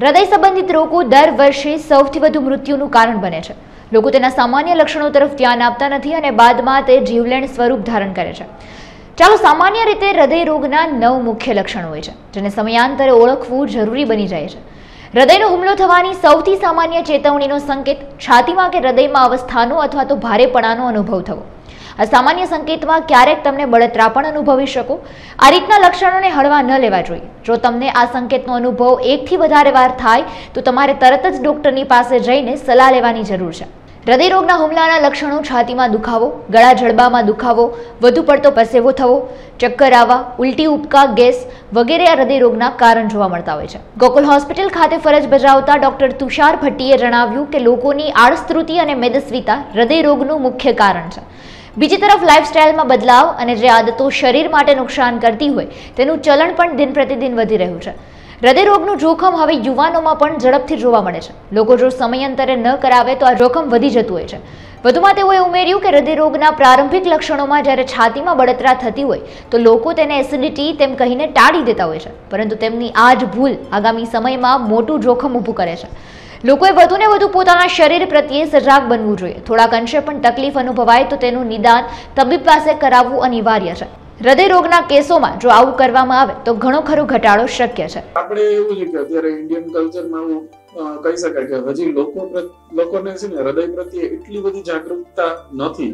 હૃદય સંબંધિત રોગો દર વર્ષે સૌથી વધુ મૃત્યુનું કારણ બને છે. લોકો તેના સામાન્ય લક્ષણો તરફ ધ્યાન આપતા નથી અને બાદમાં તે જીવલેણ સ્વરૂપ ધારણ કરે છે. ચાલો, સામાન્ય રીતે હૃદય રોગના 9 મુખ્ય લક્ષણો હોય છે, જેને સમયાંતરે ઓળખવું જરૂરી બની જાય છે. હૃદયનો હુમલો થવાની સૌથી સામાન્ય ચેતવણીનો સંકેત છાતીમાં કે હૃદયમાં અવસ્થાનો અથવા તો ભારેપણાનો અનુભવ થવો. આ સામાન્ય સંકેતમાં ક્યારેક તમને બળતરા પણ અનુભવી શકો. આ રીતના લક્ષણોને હળવા ન લેવા જોઈએ. જો તમને આ સંકેતનો અનુભવ 1 થી વધારે વાર થાય તો તમારે તરત જ ડોક્ટરની પાસે જઈને સલાહ લેવાની જરૂર છે. હૃદય રોગના હુમલાના લક્ષણો છાતીમાં દુખાવો, ગળા જડબામાં દુખાવો, વધુ પડતો પરસેવો થવો, ચક્કર આવવા, ઉલટી ઉપકા, ગેસ વગેરે આ હૃદય રોગના કારણ જોવા મળતા હોય છે. ગોકુલ હોસ્પિટલ ખાતે ફરજ બજાવતા ડોક્ટર તુષાર ભટ્ટીએ જણાવ્યું કે લોકોની આળસતૃટી અને મેદસ્વીતા હૃદય રોગનું મુખ્ય કારણ છે. બીજી તરફ લાઇફસ્ટાઇલમાં બદલાવ અને જે આદતો શરીર માટે નુકસાન કરતી હોય તેનું ચલણ પણ દિન પ્રતિદિન વધી રહ્યું છે. હૃદય રોગનું જોખમ હવે યુવાનોમાં પણ ઝડપથી જોવા મળે છે. લોકો જો સમયાંતરે ન કરાવે તો આ જોખમ વધી જતું હોય છે. વધુમાં તેઓએ ઉમેર્યું કે હૃદય રોગના પ્રારંભિક લક્ષણોમાં જ્યારે છાતીમાં બળતરા થતી હોય તો લોકો તેને એસિડિટી તેમ કહીને ટાળી દેતા હોય છે, પરંતુ તેમની આ જ ભૂલ આગામી સમયમાં મોટું જોખમ ઊભું કરે છે. લોકોએ વધુને વધુ પોતાના શરીર પ્રત્યે સજાગ બનવું જોઈએ. થોડાક અંશે પણ તકલીફ અનુભવાય તો તેનું નિદાન તબીબ પાસે કરાવવું અનિવાર્ય છે. હૃદય રોગના કેસોમાં જો આવું કરવામાં આવે તો ઘણો ખરો ઘટાડો શક્ય છે. આપણે એવું છે કે અત્યારે ઇન્ડિયન કલ્ચરમાં કહી શકાય કે હજી લોકોને છે ને હૃદય પ્રત્યે એટલી બધી જાગૃતતા નથી.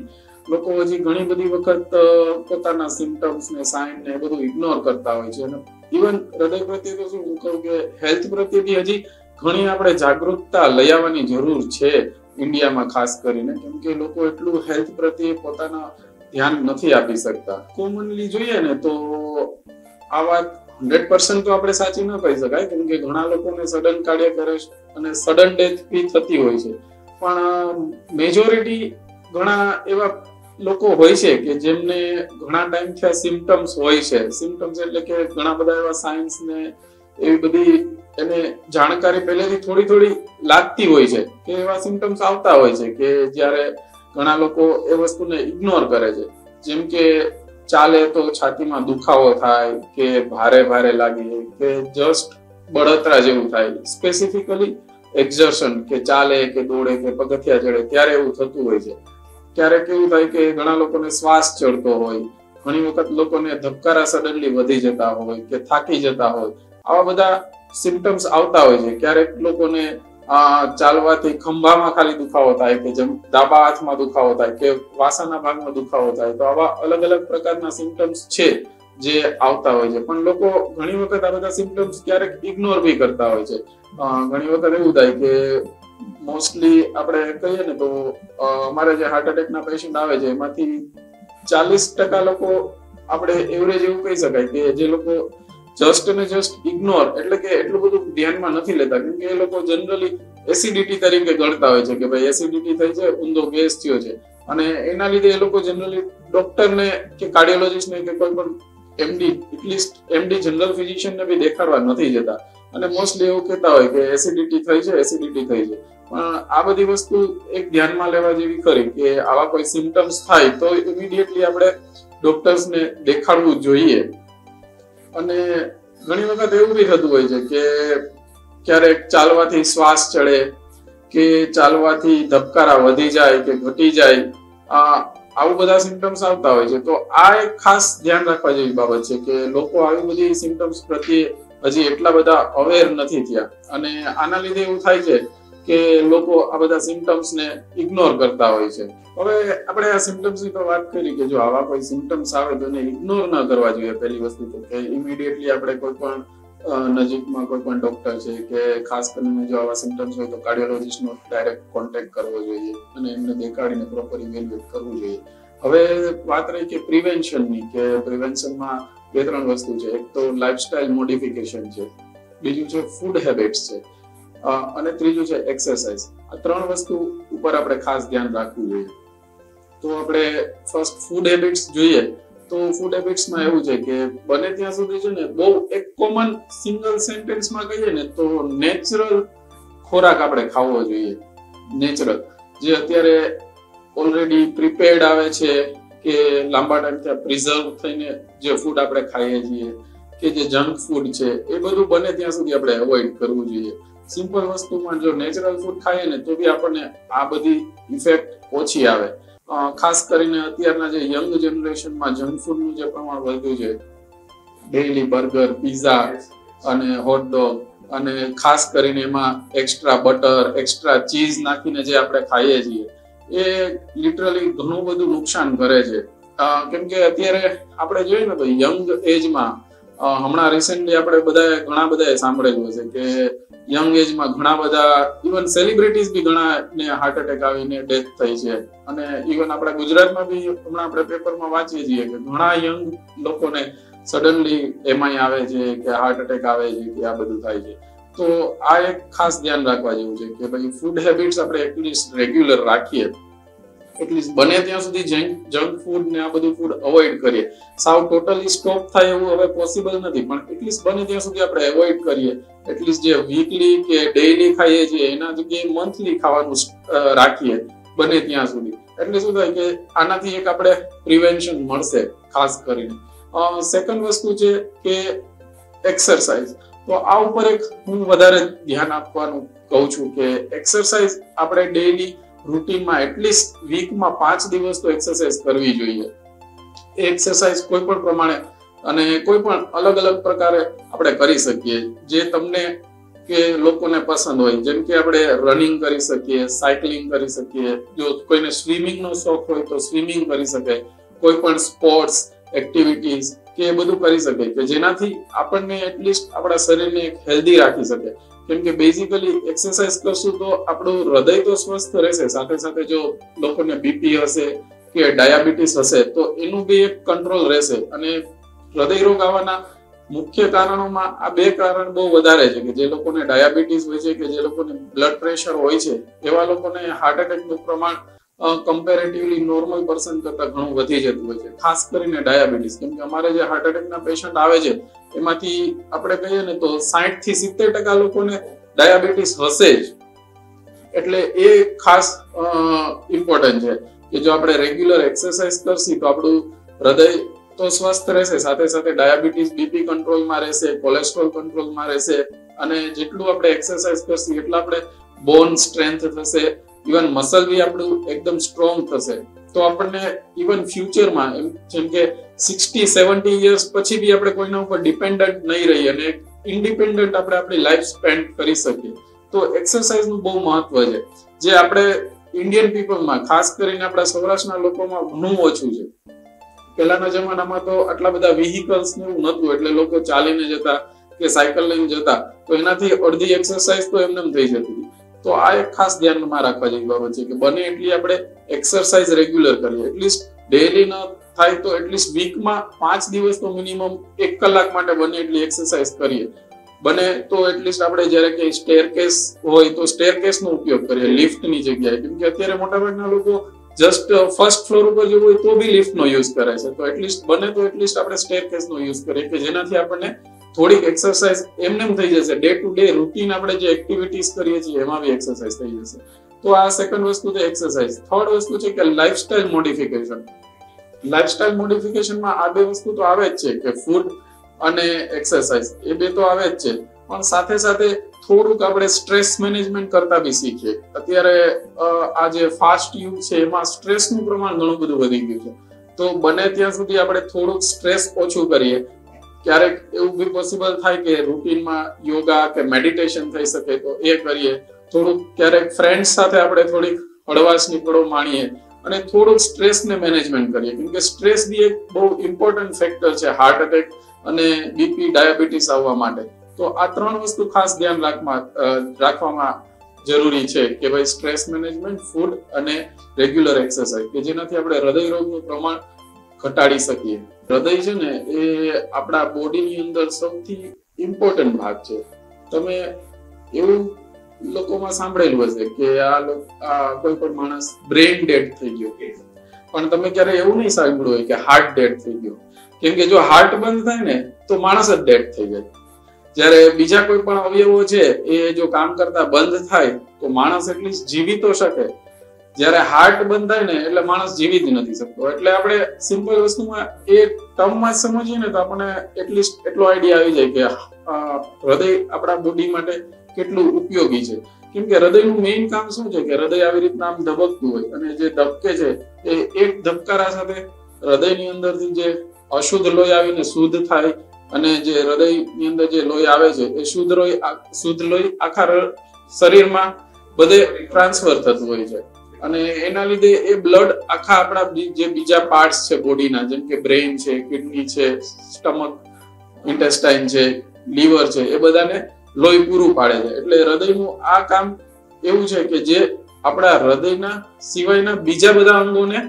લોકો હજી ઘણી બધી વખત પોતાના સિમ્પટમ્સ ને સાઇન ને બધું ઇગ્નોર કરતા હોય છે. અને ઇવન હૃદય પ્રત્યે તો શું હું કહું કે હેલ્થ પ્રત્યે બી હજી ઘણી આપણે જાગૃતતા લઈ આવવાની જરૂર છે ઇન્ડિયામાં, ખાસ કરીને કેમ કે લોકો એટલું હેલ્થ પ્રત્યે પોતાના ધ્યાન નથી આપી શકતા. કોમનલી જોઈએ ને તો આ વાત 100% તો આપણે સાચી ન કહી શકાય, કેમ કે ઘણા લોકોને સડન કાર્ડિયક અરેસ્ટ અને સડન ડેથ બી થતી હોય છે. પણ મેજોરિટી ઘણા એવા લોકો હોય છે કે જેમને ઘણા ટાઈમથી આ સિમ્પટમ્સ હોય છે. સિમ્પટમ્સ એટલે કે ઘણા બધા એવા સાઇન્સ ને એવી બધી એને જાણકારી પહેલેથી થોડી લાગતી હોય છે કે એવા સિમ્પટમ્સ આવતા હોય છે કે જ્યારે ઘણા લોકો એ વસ્તુને ઇગ્નોર કરે છે. જેમ કે ચાલે તો છાતીમાં દુખાવો થાય, કે ભારે લાગે, કે જસ્ટ બળતરા જેવું થાય. સ્પેસિફિકલી એક્ઝર્શન, કે ચાલે કે દોડે કે પગથિયા ચડે ત્યારે એવું થતું હોય છે. ક્યારેક એવું થાય કે ઘણા લોકોને શ્વાસ ચડતો હોય, ઘણી વખત લોકોને ધબકારા સડનલી વધી જતા હોય કે થાકી જતા હોય. આવા બધા સિમ્પટમ્સ આવતા હોય છે. ક્યારેક લોકોને ચાલવાથી ખંભામાં ખાલી દુખાવો થાય, કે જેમ ડાબા હાથમાં દુખાવો થાય, કે વાસાના ભાગમાં દુખાવો થાય. તો આવા અલગ પ્રકારના સિમ્પટમ્સ છે જે આવતા હોય છે. પણ લોકો ઘણી વખત આ બધા સિમ્પટમ્સ ક્યારેક ઇગ્નોર બી કરતા હોય છે. ઘણી વખત એવું થાય કે મોસ્ટલી આપણે કહીએ ને તો અમારે જે હાર્ટ એટેકના પેશન્ટ આવે છે એમાંથી 40% લોકો આપણે એવરેજ એવું કહી શકાય કે જે લોકો જસ્ટ ઇગ્નોર, એટલે કે એટલું બધું ધ્યાનમાં નથી લેતા, કેમ કે એ લોકો જનરલી એસિડિટી તરીકે ગણતા હોય છે કે ભાઈ એસિડિટી થઈ છે, ઊંધો ગેસ થયો છે, અને એના લીધે એ લોકો જનરલી ડોક્ટરને કે કાર્ડિયોલોજિસ્ટને કે કોઈ પણ એમડી જનરલ ફિઝિશિયનને બી દેખાડવા નથી જતા. અને મોસ્ટલી એવું કહેતા હોય કે એસિડિટી થઈ છે. પણ આ બધી વસ્તુ એક ધ્યાનમાં લેવા જેવી ખરી કે આવા કોઈ સિમ્પટમ્સ થાય તો ઇમિડિયેટલી આપણે ડોક્ટર્સને દેખાડવું જોઈએ. અને ઘણી વખત એવું બી થતું હોય છે કે ક્યારેક ચાલવાથી શ્વાસ ચડે, કે ચાલવાથી ધબકારા વધી જાય કે ઘટી જાય, આવું બધા સિમ્પટમ્સ આવતા હોય છે. તો આ એક ખાસ ધ્યાન રાખવા જેવી બાબત છે કે લોકો આવી બધી સિમ્પટમ્સ પ્રત્યે હજી એટલા બધા અવેર નથી થયા, અને આના લીધે એવું થાય છે કે લોકો આ બધા સિમ્પટમ્સને ઇગ્નોર કરતા હોય છે. હવે આપણે આ સિમ્પટમ્સની તો વાત કરી કે જો આવા કોઈ સિમ્પટમ્સ આવે તો એને ઇગ્નોર ન કરવા જોઈએ. પહેલી વસ્તુ તો કે ઇમિડિયેટલી આપણે કોઈ પણ નજીકમાં કોઈ પણ ડોક્ટર છે કે ખાસ કરીને જો આવા સિમ્પટમ્સ હોય તો કાર્ડિયોલોજિસ્ટનો ડાયરેક્ટ કોન્ટેક્ટ કરવો જોઈએ અને એમને દેખાડીને પ્રોપર ઇવેલ્યુએટ કરવું જોઈએ. હવે વાત રહી કે પ્રિવેન્શનની, કે પ્રિવેન્શનમાં 2-3 વસ્તુ છે. એક તો લાઇફસ્ટાઇલ મોડિફિકેશન છે, બીજું છે ફૂડ હેબિટ્સ છે, અને ત્રીજું છે એક્સરસાઇઝ. આ 3 વસ્તુ ઉપર આપણે ખાસ ધ્યાન રાખવું જોઈએ. તો આપણે ફર્સ્ટ ફૂડ હેબિટ્સ જોઈએ તો ફૂડ હેબિટ્સમાં એવું છે કે બને ત્યાં સુધી છે ને બહુ એક કોમન સિંગલ સેન્ટેન્સમાં કહીએ ને તો નેચરલ ખોરાક આપણે ખાવો જોઈએ. નેચરલ, જે અત્યારે ઓલરેડી પ્રિપેર્ડ આવે છે, કે લાંબા ટાઈમથી પ્રિઝર્વ થઈને જે ફૂડ આપણે ખાઈએ છીએ, કે જે જંક ફૂડ છે એ બધું બને ત્યાં સુધી આપણે એવોઇડ કરવું જોઈએ. સિમ્પલ વસ્તુમાં જો નેચરલ ફૂડ ખાઈએ ને તો બી આપણને આ બધી ઇફેક્ટ ઓછી આવે. ખાસ કરીને અત્યારના જે યંગ જનરેશનમાં જંક ફૂડનું જે પ્રમાણ વધ્યું છે, ડેઈલી બર્ગર, પિઝા અને હોટડોગ, અને ખાસ કરીને એમાં એક્સ્ટ્રા બટર, એક્સ્ટ્રા ચીઝ નાખીને જે આપણે ખાઈએ છીએ એ લિટરલી ઘણું બધું નુકસાન કરે છે. કેમ કે અત્યારે આપણે જોઈએ ને તો યંગ એજમાં હમણાં રિસેન્ટલી આપણે ઘણા બધાએ સાંભળેલું હશે કે યંગ એજમાં ઘણા બધા ઇવન સેલિબ્રિટીઝ બી ઘણાને હાર્ટ એટેક આવીને ડેથ થઈ છે. અને ઇવન આપણા ગુજરાતમાં બી હમણાં આપણે પેપરમાં વાંચીએ છીએ કે ઘણા યંગ લોકોને સડનલી એમઆઈ આવે છે કે હાર્ટ એટેક આવે છે કે આ બધું થાય છે. તો આ એક ખાસ ધ્યાન રાખવા જેવું છે કે ભાઈ ફૂડ હેબિટ્સ આપણે એટલીસ્ટ રેગ્યુલર રાખીએ, એટલીસ્ટ બને ત્યાં સુધી જંક ફૂડ ને આ બધું ફૂડ અવોઇડ કરીએ. સાવ ટોટલી સ્ટોપ થાય એવું હવે પોસિબલ નથી, પણ એટલીસ્ટ બને ત્યાં સુધી આપણે એવોઇડ કરીએ. એટલીસ્ટ જે વીકલી કે ડેઈલી ખાઈએ છીએ એના જગ્યાએ મંથલી ખાવાનું રાખીએ બને ત્યાં સુધી. એટલે શું થાય કે આનાથી એક આપણે પ્રિવેન્શન મળશે ખાસ કરીને. સેકન્ડ વસ્તુ છે કે એક્સરસાઇઝ. તો આ ઉપર એક હું વધારે ધ્યાન આપવાનું કહું છું કે એક્સરસાઇઝ આપણે ડેઈલી રૂટીનમાં એટલીસ્ટ વીકમાં 5 દિવસ તો એક્સરસાઇઝ કરવી જોઈએ. એ એક્સરસાઇઝ કોઈ પણ પ્રમાણે અને કોઈ પણ અલગ અલગ પ્રકારે આપણે કરી શકીએ જે તમને કે લોકોને પસંદ હોય. જેમ કે આપણે રનિંગ કરી શકીએ, સાયકલિંગ કરી શકીએ, જો કોઈને સ્વિમિંગનો શોખ હોય તો સ્વિમિંગ કરી શકે, કોઈ પણ સ્પોર્ટ્સ એક્ટિવિટીઝ કે એ બધું કરી શકે કે જેનાથી આપણને એટલીસ્ટ આપણા શરીરને એક હેલ્ધી રાખી શકે. કેમ કે બેઝિકલી એક્સરસાઇઝ કરશું તો આપણું હૃદય તો સ્વસ્થ રહેશે, સાથે સાથે જો લોકોને બીપી હશે કે ડાયાબિટીસ હશે તો એનું બી એક કંટ્રોલ રહેશે. અને હૃદય રોગ આવવાના મુખ્ય કારણોમાં આ 2 કારણ બહુ વધારે છે કે જે લોકોને ડાયાબિટીસ હોય છે કે જે લોકોને બ્લડ પ્રેશર હોય છે એવા લોકોને હાર્ટ એટેકનું પ્રમાણ કમ્પેરેટિવલી નોર્મલ પર્સન કરતા ઘણું વધી જતું હોય છે, ખાસ કરીને ડાયાબિટીસ. કેમ કે અમારે જે હાર્ટ એટેકના પેશન્ટ આવે છે એમાંથી આપણે કહીએ ને તો 60 થી 70% લોકોને ડાયાબિટીસ હશે જ. એટલે એ ખાસ ઇમ્પોર્ટન્ટ છે કે જો આપણે રેગ્યુલર એક્સરસાઇઝ કરશી તો આપણું હૃદય તો સ્વસ્થ રહેશે, સાથે સાથે ડાયાબિટીસ, બીપી કંટ્રોલમાં રહેશે, કોલેસ્ટ્રોલ કંટ્રોલમાં રહેશે. અને જેટલું આપણે એક્સરસાઇઝ કરશી એટલું આપણે બોન સ્ટ્રેન્થ થશે, ઇવન મસલ બી આપણું એકદમ સ્ટ્રોંગ થશે. તો આપણને ઇવન ફ્યુચરમાં જેમ કે 60-70 યર્સ પછી બી આપણે કોઈના ઉપર ડિપેન્ડન્ટ નહીં રહીએ અને ઇન્ડિપેન્ડન્ટ આપણે આપણી લાઈફ સ્પેન્ડ કરી શકીએ. તો એક્સરસાઇઝનું બહુ મહત્વ છે જે આપણે ઇન્ડિયન પીપલમાં ખાસ કરીને આપણા સૌરાષ્ટ્રના લોકોમાં ઘણું ઓછું છે. પહેલાના જમાનામાં તો આટલા બધા વ્હીકલ્સ ને એવું નહોતું, એટલે લોકો ચાલીને જતા કે સાયકલ લઈને જતા, તો એનાથી અડધી એક્સરસાઇઝ તો એમને થઈ જતી હતી. તો આ એક ખાસ ધ્યાનમાં રાખવા જેવી બાબત છે કે બને એટલી આપણે એક્સરસાઇઝ રેગ્યુલર કરીએ. એટલીસ્ટ ડેઈલી ન થાય તો એટલીસ્ટ વીકમાં 5 દિવસ તો મિનિમમ 1 કલાક માટે બને એટલી એક્સરસાઇઝ કરીએ. બને તો એટલીસ્ટ આપણે જ્યારે કે સ્ટેરકેસ હોય તો સ્ટેરકેસનો ઉપયોગ કરીએ લિફ્ટની જગ્યાએ. કેમ કે અત્યારે મોટાભાગના લોકો જસ્ટ ફર્સ્ટ ફ્લોર ઉપર જવું હોય તો બી લિફ્ટનો યુઝ કરે છે. તો એટલીસ્ટ બને તો એટલીસ્ટ આપણે સ્ટેરકેસનો યુઝ કરીએ કે જેનાથી આપણને થોડીક એક્સરસાઇઝ એમને થઈ જશે. ડે ટુ ડે રૂટીન આપણે જે એક્ટિવિટીઝ કરીએ છીએ એમાં બી એક્સરસાઇઝ થઈ જશે. તો આ સેકન્ડ વસ્તુ છે એક્સરસાઇઝ. થર્ડ વસ્તુ છે કે લાઇફસ્ટાઇલ મોડિફિકેશન. લાઇફસ્ટાઇલ મોડિફિકેશનમાં આ 2 વસ્તુ તો આવે જ છે કે ફૂડ અને એક્સરસાઇઝ, એ 2 તો આવે જ છે. પણ સાથે સાથે થોડુંક આપણે સ્ટ્રેસ મેનેજમેન્ટ કરતા બી શીખીએ. અત્યારે આ જે ફાસ્ટ યુગ છે એમાં સ્ટ્રેસનું પ્રમાણ ઘણું બધું વધી ગયું છે. તો બને ત્યાં સુધી આપણે થોડુંક સ્ટ્રેસ ઓછું કરીએ. ક્યારેક એવું બી પોસિબલ થાય કે રૂટીનમાં યોગા કે મેડિટેશન થઈ શકે તો એ કરીએ. થોડુંક ક્યારેક ફ્રેન્ડ્સ સાથે આપણે થોડીક હળવાશની પળો માણીએ અને થોડુંક સ્ટ્રેસને મેનેજમેન્ટ કરીએ. કેમ કે સ્ટ્રેસ બી એક બહુ ઇમ્પોર્ટન્ટ ફેક્ટર છે હાર્ટ એટેક અને બીપી, ડાયાબિટીસ આવવા માટે. તો આ 3 વસ્તુ ખાસ ધ્યાન રાખવામાં જરૂરી છે કે ભાઈ સ્ટ્રેસ મેનેજમેન્ટ, ફૂડ અને રેગ્યુલર એક્સરસાઇઝ કે જેનાથી આપણે હૃદય રોગનું પ્રમાણ ઘટાડી શકીએ. હૃદય છે ને એ આપણા બોડીની અંદર સૌથી ઇમ્પોર્ટન્ટ ભાગ છે. તમે એવું લોકોમાં સાંભળેલું હશે કે આ કોઈ પણ માણસ બ્રેઇન ડેડ થઈ ગયો, પણ તમે ક્યારે એવું નહીં સાંભળ્યું હોય કે હાર્ટ ડેડ થઈ ગયો. કેમ કે જો હાર્ટ બંધ થાય ને તો માણસ જ ડેડ થઈ જાય. જ્યારે બીજા કોઈ પણ અવયવો છે એ જો કામ કરતા બંધ થાય તો માણસ એટલીસ્ટ જીવી તો શકે, જ્યારે હાર્ટ બંધ થાય ને એટલે માણસ જીવી જ નથી શકતો. એટલે આપણે સિમ્પલ વસ્તુમાં એ ટર્મમાં સમજીએ ને તો આપણને એટલીસ્ટ એટલો આઈડિયા આવી જાય કે હૃદય આપણા બોડી માટે કેટલું ઉપયોગી છે. કેમ કે હૃદયનું મેઇન કામ શું છે કે હૃદય આવી રીતના આમ ધબકતું હોય અને જે ધબકે છે એ એક ધબકારા સાથે હૃદયની અંદરથી જે અશુદ્ધ લોહી આવીને શુદ્ધ થાય અને જે હૃદયની અંદર જે લોહી આવે છે એ શુદ્ધ લોહી આખા શરીરમાં બધે ટ્રાન્સફર થતું હોય છે અને એના લીધે એ બ્લડ આખા આપણા જે બીજા પાર્ટ્સ છે બોડીના, જેમ કે બ્રેઇન છે, કિડની છે, સ્ટમક, ઇન્ટેસ્ટાઇન છે, લીવર છે, એ બધાને લોહી પૂરું પાડે છે. એટલે હૃદયનું આ કામ એવું છે કે જે આપણા હૃદયના સિવાયના બીજા બધા અંગોને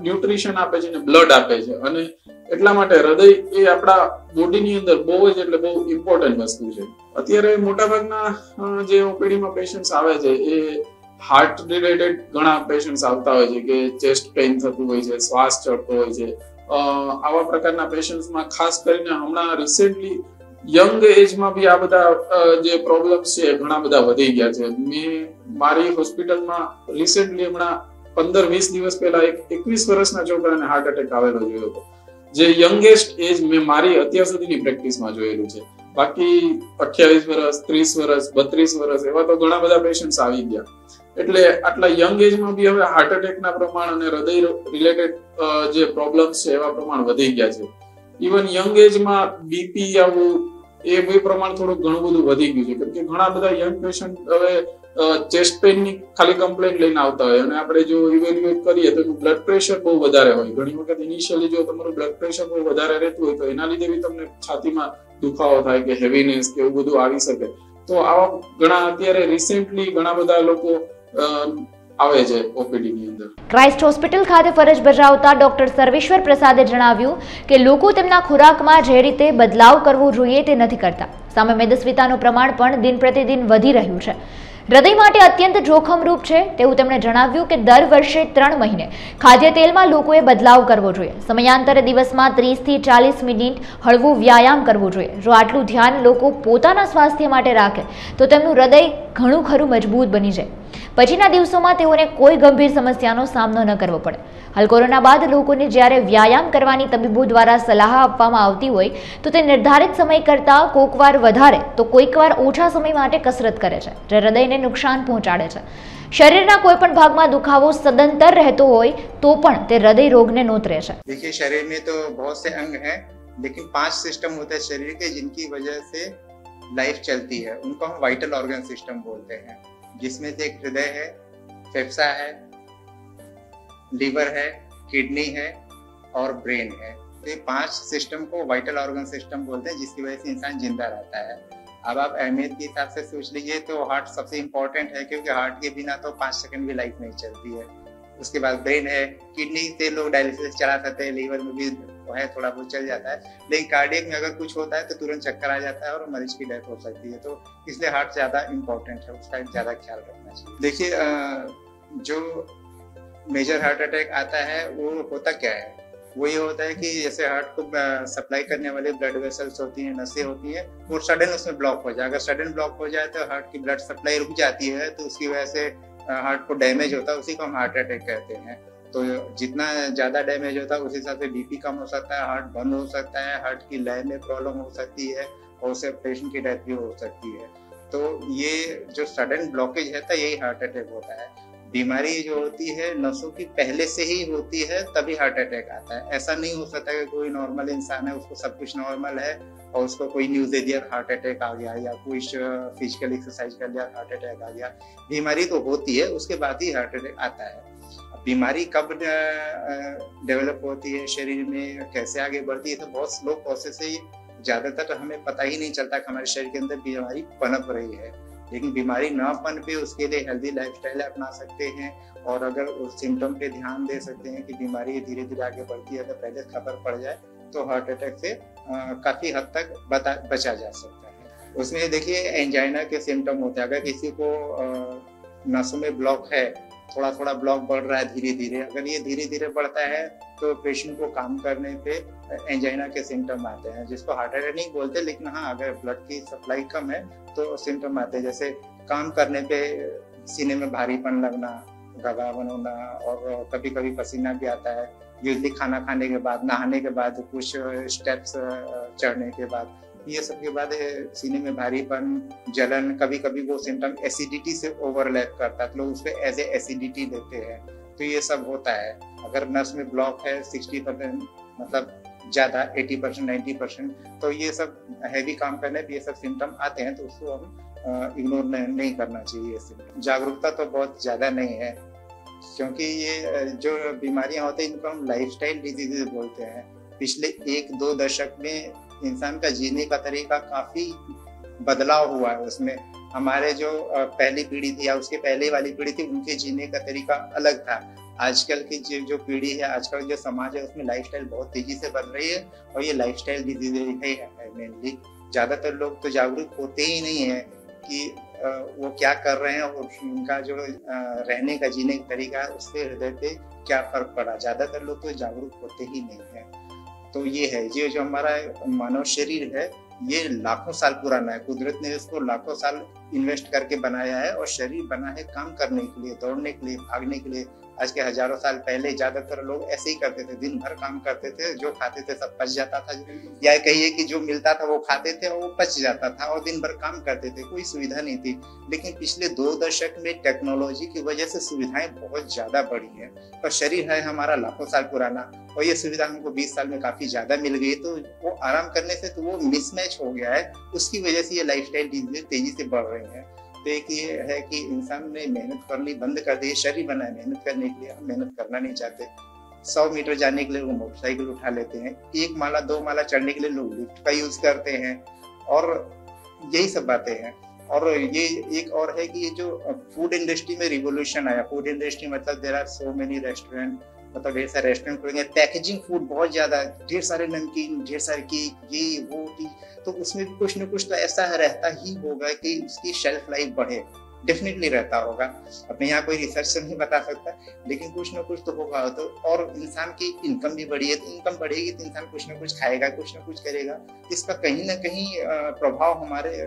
ન્યુટ્રિશન આપે છે અને બ્લડ આપે છે. અને એટલા માટે હૃદય એ આપણા બોડીની અંદર બહુ જ એટલે બહુ ઇમ્પોર્ટન્ટ વસ્તુ છે. અત્યારે મોટાભાગના જે ઓપીડીમાં પેશન્ટ્સ આવે છે એ હાર્ટ રિલેટેડ ઘણા પેશન્ટ્સ આવતા હોય છે કે ચેસ્ટ પેઇન થતું હોય છે, શ્વાસ ચડતો હોય છે. આવા પ્રકારના પેશન્ટ્સમાં ખાસ કરીને હમણાં રિસેન્ટલી યંગ એજમાં બી આ બધા જે પ્રોબ્લેમ્સ છે ઘણા બધા વધી ગયા છે. મેં મારી હોસ્પિટલમાં રિસેન્ટલી હમણાં 15-20 દિવસ પહેલા એક 21 વર્ષના છોકરાને હાર્ટ એટેક આવેલો જોયો હતો, જે યંગેસ્ટ એજ મેં મારી અત્યાર સુધીની પ્રેક્ટિસમાં જોયેલું છે. બાકી 28 વર્ષ, 30 વર્ષ, 32 વર્ષ એવા તો ઘણા બધા પેશન્ટ્સ આવી ગયા. એટલે આટલા યંગ એજમાં બી હવે હાર્ટ એટેકના પ્રમાણ અને હૃદય રિલેટેડ જે પ્રોબ્લેમ્સ છે એવા પ્રમાણ વધી ગયા છે. ઇવન યંગ એજમાં બીપી આવવું એ બી પ્રમાણ થોડું ઘણું બધું વધી ગયું છે. કેમ કે ઘણા બધા યંગ પેશન્ટ હવે ચેસ્ટ પેઇનની ખાલી કમ્પ્લેન્ટ લઈને આવતા હોય અને આપણે જો ઇવેલ્યુએટ કરીએ તો એનું બ્લડ પ્રેશર બહુ વધારે હોય. ઘણી વખત ઇનિશિયલી જો તમારું બ્લડ પ્રેશર બહુ વધારે રહેતું હોય તો એના લીધે બી તમને છાતીમાં દુખાવો થાય કે હેવીનેસ કે એવું બધું આવી શકે. તો આવા ઘણા અત્યારે રિસેન્ટલી ઘણા બધા લોકો આવે છે ઓપીડી ની અંદર. ક્રાઇસ્ટ હોસ્પિટલ ખાતે ફરજ બજાવતા ડોક્ટર સર્વેશ્વર પ્રસાદે જણાવ્યું કે લોકો તેમના ખોરાકમાં જે રીતે બદલાવ કરવો જોઈએ તે નથી કરતા. સામે મેદસ્વીતાનું પ્રમાણ પણ દિન પ્રતિદિન વધી રહ્યું છે. હૃદય માટે અત્યંત જોખમરૂપ છે તેવું તેમણે જણાવ્યું કે દર વર્ષે 3 મહિને ખાદ્ય તેલમાં લોકોએ બદલાવ કરવો જોઈએ. સમયાંતરે દિવસમાં 30 થી 40 મિનિટ હળવું વ્યાયામ કરવું જોઈએ. જો આટલું ધ્યાન લોકો પોતાના સ્વાસ્થ્ય માટે રાખે તો તેમનું હૃદય ઘણું ખરું મજબૂત બની જાય. પછીના દિવસોમાં તેઓને કોઈ ગંભીર સમસ્યાનો સામનો ન કરવો પડે. હાલ કોરોના બાદ લોકોને જ્યારે વ્યાયામ કરવાની તબીબો દ્વારા સલાહ આપવામાં આવતી હોય તો તે નિર્ધારિત સમય કરતાં કોઈકવાર વધારે તો કોઈકવાર ઓછા સમય માટે કસરત કરે છે, જે હૃદયને નુકસાન પહોંચાડે છે. શરીરના કોઈ પણ ભાગમાં દુખાવો સદંતર રહેતો હોય તો પણ તે હૃદય રોગને નોતરે છે. देखिए शरीर में तो बहुत से अंग हैं, लेकिन 5 सिस्टम होते हैं शरीर के जिनकी वजह से लाइफ चलती है. उनको हम वाइटल ऑर्गन सिस्टम बोलते हैं, जिसमें से एक हृदय है, फेफड़ा है, लीवर है, किडनी है और ब्रेन है. तो ये 5 सिस्टम को वाइटल ऑर्गन सिस्टम बोलते हैं, जिसकी वजह से इंसान जिंदा रहता है. अब आप अहमियत के हिसाब से सोच लीजिए तो हार्ट सबसे इम्पोर्टेंट है, क्योंकि हार्ट के बिना तो 5 सेकंड भी लाइफ नहीं चलती है. उसके बाद ब्रेन है, किडनी से लोग डायलिसिस चला सकते हैं, लीवर में भी है थोड़ा बहुत चल जाता है, लेकिन कार्डियक में अगर कुछ होता है तो तुरंत चक्कर आ जाता है और मरीज की डेथ हो सकती है. तो इसलिए हार्ट ज्यादा इम्पोर्टेंट है, उसका ज्यादा ख्याल रखना चाहिए. देखिए जो मेजर हार्ट अटैक आता है वो होता क्या है, वो ये होता है कि जैसे हार्ट को सप्लाई करने वाले ब्लड वेसल्स होती हैं, नसें होती हैं, वो सडन उसमें ब्लॉक हो जाए. अगर सडन ब्लॉक हो जाए तो हार्ट की ब्लड सप्लाई रुक जाती है, तो उसकी वजह से हार्ट को डैमेज होता है, उसी को हम हार्ट अटैक कहते हैं. तो जितना ज्यादा डैमेज होता है उस हिसाब से बीपी कम हो सकता है, हार्ट बंद हो सकता है, हार्ट की लय में प्रॉब्लम हो सकती है और उससे पेशेंट की डेथ भी हो सकती है. तो ये जो सडन ब्लॉकेज है तो यही हार्ट अटैक होता है. बीमारी जो होती है नसों की पहले से ही होती है तभी हार्ट अटैक आता है. ऐसा नहीं हो सकता कि कोई नॉर्मल इंसान है, उसको सब कुछ नॉर्मल है और उसको कोई न्यूज दे दिया हार्ट अटैक आ गया, या कोई फिजिकल एक्सरसाइज कर लिया हार्ट अटैक आ गया. बीमारी तो होती है, उसके बाद ही हार्ट अटैक आता है. बीमारी कब डेवलप होती है शरीर में, कैसे आगे बढ़ती है, तो बहुत स्लो प्रोसेस है. ज्यादातर हमें पता ही नहीं चलता कि हमारे शरीर के अंदर बीमारी पनप रही है. लेकिन बीमारी ना पनपे उसके लिए हेल्दी लाइफस्टाइल अपना सकते हैं और अगर उस सिम्टम पे ध्यान दे सकते हैं कि बीमारी धीरे धीरे आगे बढ़ती है तो पहले खबर पड़ जाए तो हार्ट अटैक से काफी हद तक बचा जा सकता है. उसमें देखिए एंजाइना के सिम्टम होते हैं. अगर किसी को नसों में ब्लॉक है, थोड़ा थोड़ा ब्लॉक बढ़ रहा है धीरे धीरे, अगर ये धीरे धीरे बढ़ता है तो पेशेंट को काम करने पे एंजाइना के सिम्टम आते हैं, जिसको हार्ट अटैक नहीं बोलते, लेकिन हाँ अगर ब्लड की सप्लाई कम है तो सिम्टम आते हैं. जैसे काम करने पे सीने में भारीपन लगना, घबराहट होना, और कभी कभी पसीना भी आता है, यूजली खाना खाने के बाद, नहाने के बाद, कुछ स्टेप्स चढ़ने के बाद, ये सब के बाद सीने में भारीपन, जलन, कभी कभी वो सिम्टम एसिडिटी से ओवरलैप करता है तो लोग उसको एज ए एसिडिटी लेते हैं, तो ये सब होता है। अगर नस में ब्लॉक है 60%, मतलब ज्यादा 80% 90%, तो ये सब हैवी काम करने पे ये सब सिम्टम आते हैं, तो उसको हम इग्नोर नहीं करना चाहिए। सिम्टम जागरूकता तो बहुत ज्यादा नहीं है, क्योंकि ये जो बीमारियां होती हैं इनको हम लाइफस्टाइल डिजीजेज बोलते हैं। पिछले 1-2 दशक में इंसान का जीने का तरीका काफी बदलाव हुआ है। उसमें हमारे जो पहली पीढ़ी थी या उसके पहले वाली पीढ़ी थी, उनके जीने का तरीका अलग था। आजकल की जो पीढ़ी है, आजकल जो समाज है, उसमें लाइफस्टाइल बहुत तेजी से बढ़ रही है, और ये लाइफस्टाइल डिजीज ही है मेनली। ज्यादातर लोग तो जागरूक होते ही नहीं है कि वो क्या कर रहे हैं, और उनका जो रहने का जीने का तरीका है उससे हृदय पे क्या फर्क पड़ा। ज्यादातर लोग तो जागरूक होते ही नहीं है। तो ये है, ये जो हमारा मानव शरीर है, ये लाखों साल पुराना है। कुदरत ने इसको लाखों साल इन्वेस्ट करके बनाया है, और शरीर बना है काम करने के लिए, दौड़ने के लिए, भागने के लिए। आज के हजारों साल पहले ज्यादातर लोग ऐसे ही करते थे, दिन भर काम करते थे, जो खाते थे सब पच जाता था, या कहिए कि जो मिलता था वो खाते थे और वो पच जाता था, और दिन भर काम करते थे, कोई सुविधा नहीं थी। लेकिन पिछले 2 दशक में टेक्नोलॉजी की वजह से सुविधाएं बहुत ज्यादा बढ़ी है, और शरीर है हमारा लाखों साल पुराना, और ये सुविधा हमको 20 साल में काफी ज्यादा मिल गई, तो वो आराम करने से तो वो मिसमैच हो गया है। उसकी वजह से ये लाइफस्टाइल डिजीज तेजी से बढ़ रही है। तो एक ये है कि इंसान ने मेहनत करनी बंद कर दी, शरीर बना है मेहनत करने के लिए, हम मेहनत करना नहीं चाहते। 100 मीटर जाने के लिए लोग मोटरसाइकिल उठा लेते हैं, 1 माला 2 माला चढ़ने के लिए लोग लिफ्ट का यूज करते हैं, और यही सब बातें हैं। और ये एक और है कि ये जो फूड इंडस्ट्री में रिवोल्यूशन आया, फूड इंडस्ट्री मतलब there are so many restaurant, मतलब ढेर सारे रेस्टोरेंट खुलेंगे, पैकेजिंग फूड बहुत ज्यादा, ढेर सारे नमकीन, ढेर सारे केक, ये वो, तो उसमें भी कुछ न कुछ तो ऐसा रहता ही होगा कि उसकी शेल्फ लाइफ बढ़े, डेफिनेटली रहता होगा। अब मैं यहाँ कोई रिसर्च से नहीं बता सकता, लेकिन कुछ ना कुछ तो होगा। तो और इंसान की इनकम भी बढ़ी है, तो इनकम बढ़ेगी तो इंसान कुछ ना कुछ खाएगा, कुछ ना कुछ करेगा। इसका कहीं ना कहीं प्रभाव हमारे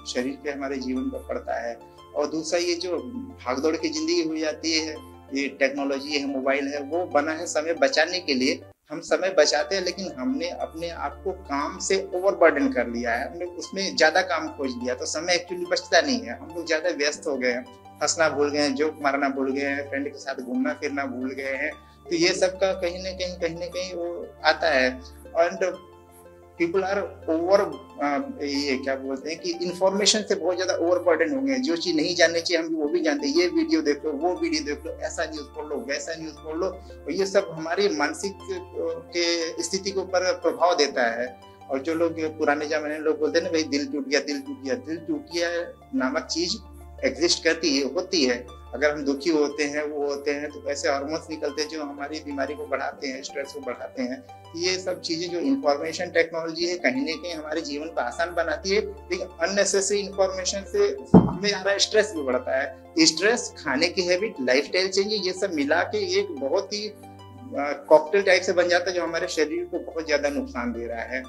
शरीर पे, हमारे जीवन पर पड़ता है। और दूसरा, ये जो भागदौड़ की जिंदगी हो जाती है, ये टेक्नोलॉजी है, मोबाइल है, वो बना है समय बचाने के लिए। हम समय बचाते हैं, लेकिन हमने अपने आप को काम से ओवरबर्डन कर लिया है, हमने उसमें ज्यादा काम खोज लिया, तो समय एक्चुअली बचता नहीं है। हम लोग ज्यादा व्यस्त हो गए हैं, हंसना भूल गए हैं, जोक मारना भूल गए हैं, फ्रेंड के साथ घूमना फिरना भूल गए हैं। तो ये सब का कहीं ना कहीं वो आता है। एंड पीपल आर ओवर, ये क्या बोलते हैं कि इंफॉर्मेशन से बहुत ज्यादा ओवरबर्डन हो गए हैं। जो चीज नहीं जाननी चाहिए हम वो भी जानते हैं, ये वीडियो देख लो, वो वीडियो देख लो, ऐसा न्यूज पढ़ लो, वैसा न्यूज पढ़ लो, और ये सब हमारी मानसिक के स्थिति के ऊपर प्रभाव देता है। और जो लोग पुराने जमाने में लोग बोलते हैं ना, भाई दिल टूट गया, दिल टूट गया, दिल टूट गया नामक चीज एग्जिस्ट करती है, होती है। अगर हम दुखी होते हैं, वो होते हैं, तो ऐसे हार्मोन्स निकलते हैं जो हमारी बीमारी को बढ़ाते हैं, स्ट्रेस को बढ़ाते हैं। ये सब चीजें जो इंफॉर्मेशन टेक्नोलॉजी है, कहीं ना कहीं हमारे जीवन को आसान बनाती है, लेकिन अननेसेसरी इंफॉर्मेशन से हमें हमारा स्ट्रेस भी बढ़ता है। स्ट्रेस, खाने की हैबिट, लाइफस्टाइल चेंज, ये सब मिला के एक बहुत ही कॉकटेल टाइप से बन जाता है, जो हमारे शरीर को बहुत ज्यादा नुकसान दे रहा है।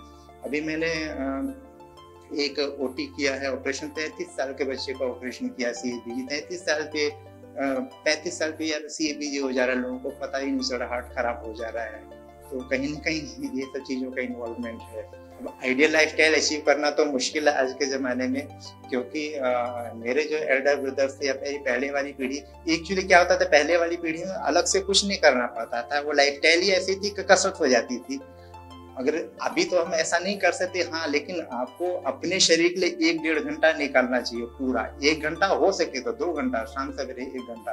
अभी मैंने एक ओटी किया है, ऑपरेशन, 33 साल के बच्चे का ऑपरेशन किया, सीएबीजी। 33 साल पे 35 साल पे यार सीएबीजी हो जा रहा है, लोगों को पता ही नहीं चल रहा, हार्ट खराब हो जा रहा है। तो कहीं ना कहीं ये सब चीजों का इन्वॉल्वमेंट है। अब आइडियल लाइफस्टाइल अचीव करना तो मुश्किल है आज के जमाने में, क्योंकि मेरे जो एल्डर ब्रदर्स थे या पहले वाली पीढ़ी, एक्चुअली क्या होता था, पहले वाली पीढ़ी में अलग से कुछ नहीं करना पड़ता था, वो लाइफस्टाइल ही ऐसी थी कि कसरत हो जाती थी। अगर अभी तो हम ऐसा नहीं कर सकते, हाँ, लेकिन आपको अपने शरीर के लिए 1-1.5 घंटा निकालना चाहिए, पूरा 1 घंटा, हो सके तो 2 घंटा, शाम सवेरे 1 घंटा।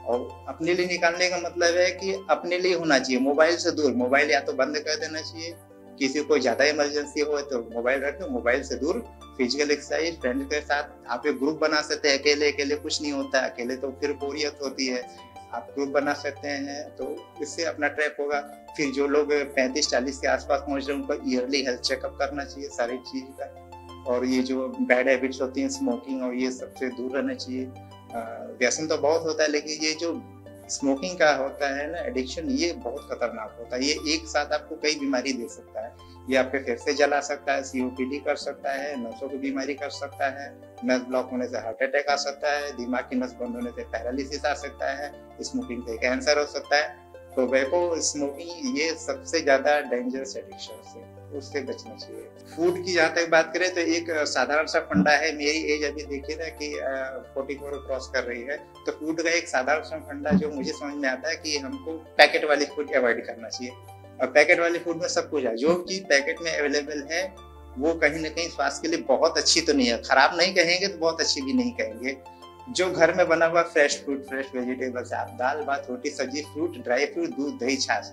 और अपने लिए निकालने का मतलब है कि अपने लिए होना चाहिए, मोबाइल से दूर। मोबाइल या तो बंद कर देना चाहिए, किसी को ज्यादा इमरजेंसी हो तो मोबाइल रखो, मोबाइल से दूर। फिजिकल एक्सरसाइज, फ्रेंड के साथ आप एक ग्रुप बना सकते हैं, अकेले कुछ नहीं होता, अकेले तो फिर बोरियत होती है, आप ग्रुप बना सकते हैं, तो इससे अपना ट्रैक होगा। फिर जो लोग 35-40 के आसपास पहुंच रहे हैं, उनको ईयरली हेल्थ चेकअप करना चाहिए सारी चीज का। और ये जो बैड हैबिट्स होती हैं, स्मोकिंग और ये सबसे दूर रहना चाहिए। व्यसन तो बहुत होता है, लेकिन ये जो स्मोकिंग का होता है ना एडिक्शन, ये बहुत खतरनाक होता है। ये एक साथ आपको कई बीमारी दे सकता है। ये आपके फेफड़े जला सकता है, COPD कर सकता है, नसों की बीमारी कर सकता है, नस ब्लॉक होने से हार्ट अटैक आ सकता है, दिमाग की नस बंद होने से पैरालिसिस आ सकता है, स्मोकिंग से कैंसर हो सकता है। टोबैको, स्मोकिंग, ये सबसे ज्यादा डेंजरस एडिक्शन है, उससे बचना चाहिए। फूड की जहाँ तक बात करें तो एक साधारण सा फंडा है, मेरी एज अभी देखिए ना कि 44 क्रॉस कर रही है, तो फूड का एक साधारण सा फंडा जो मुझे समझ में आता है कि हमको पैकेट वाली फूड अवॉइड करना चाहिए। और पैकेट वाली फूड में सब कुछ है, जो चीज पैकेट में अवेलेबल है वो कहीं ना कहीं स्वास्थ्य के लिए बहुत अच्छी तो नहीं है, खराब नहीं कहेंगे तो बहुत अच्छी भी नहीं कहेंगे। जो घर में बना हुआ फ्रेश फ्रूट, फ्रेश वेजिटेबल्स, आप दाल भात रोटी सब्जी, फ्रूट, ड्राई फ्रूट, दूध दही छाछ,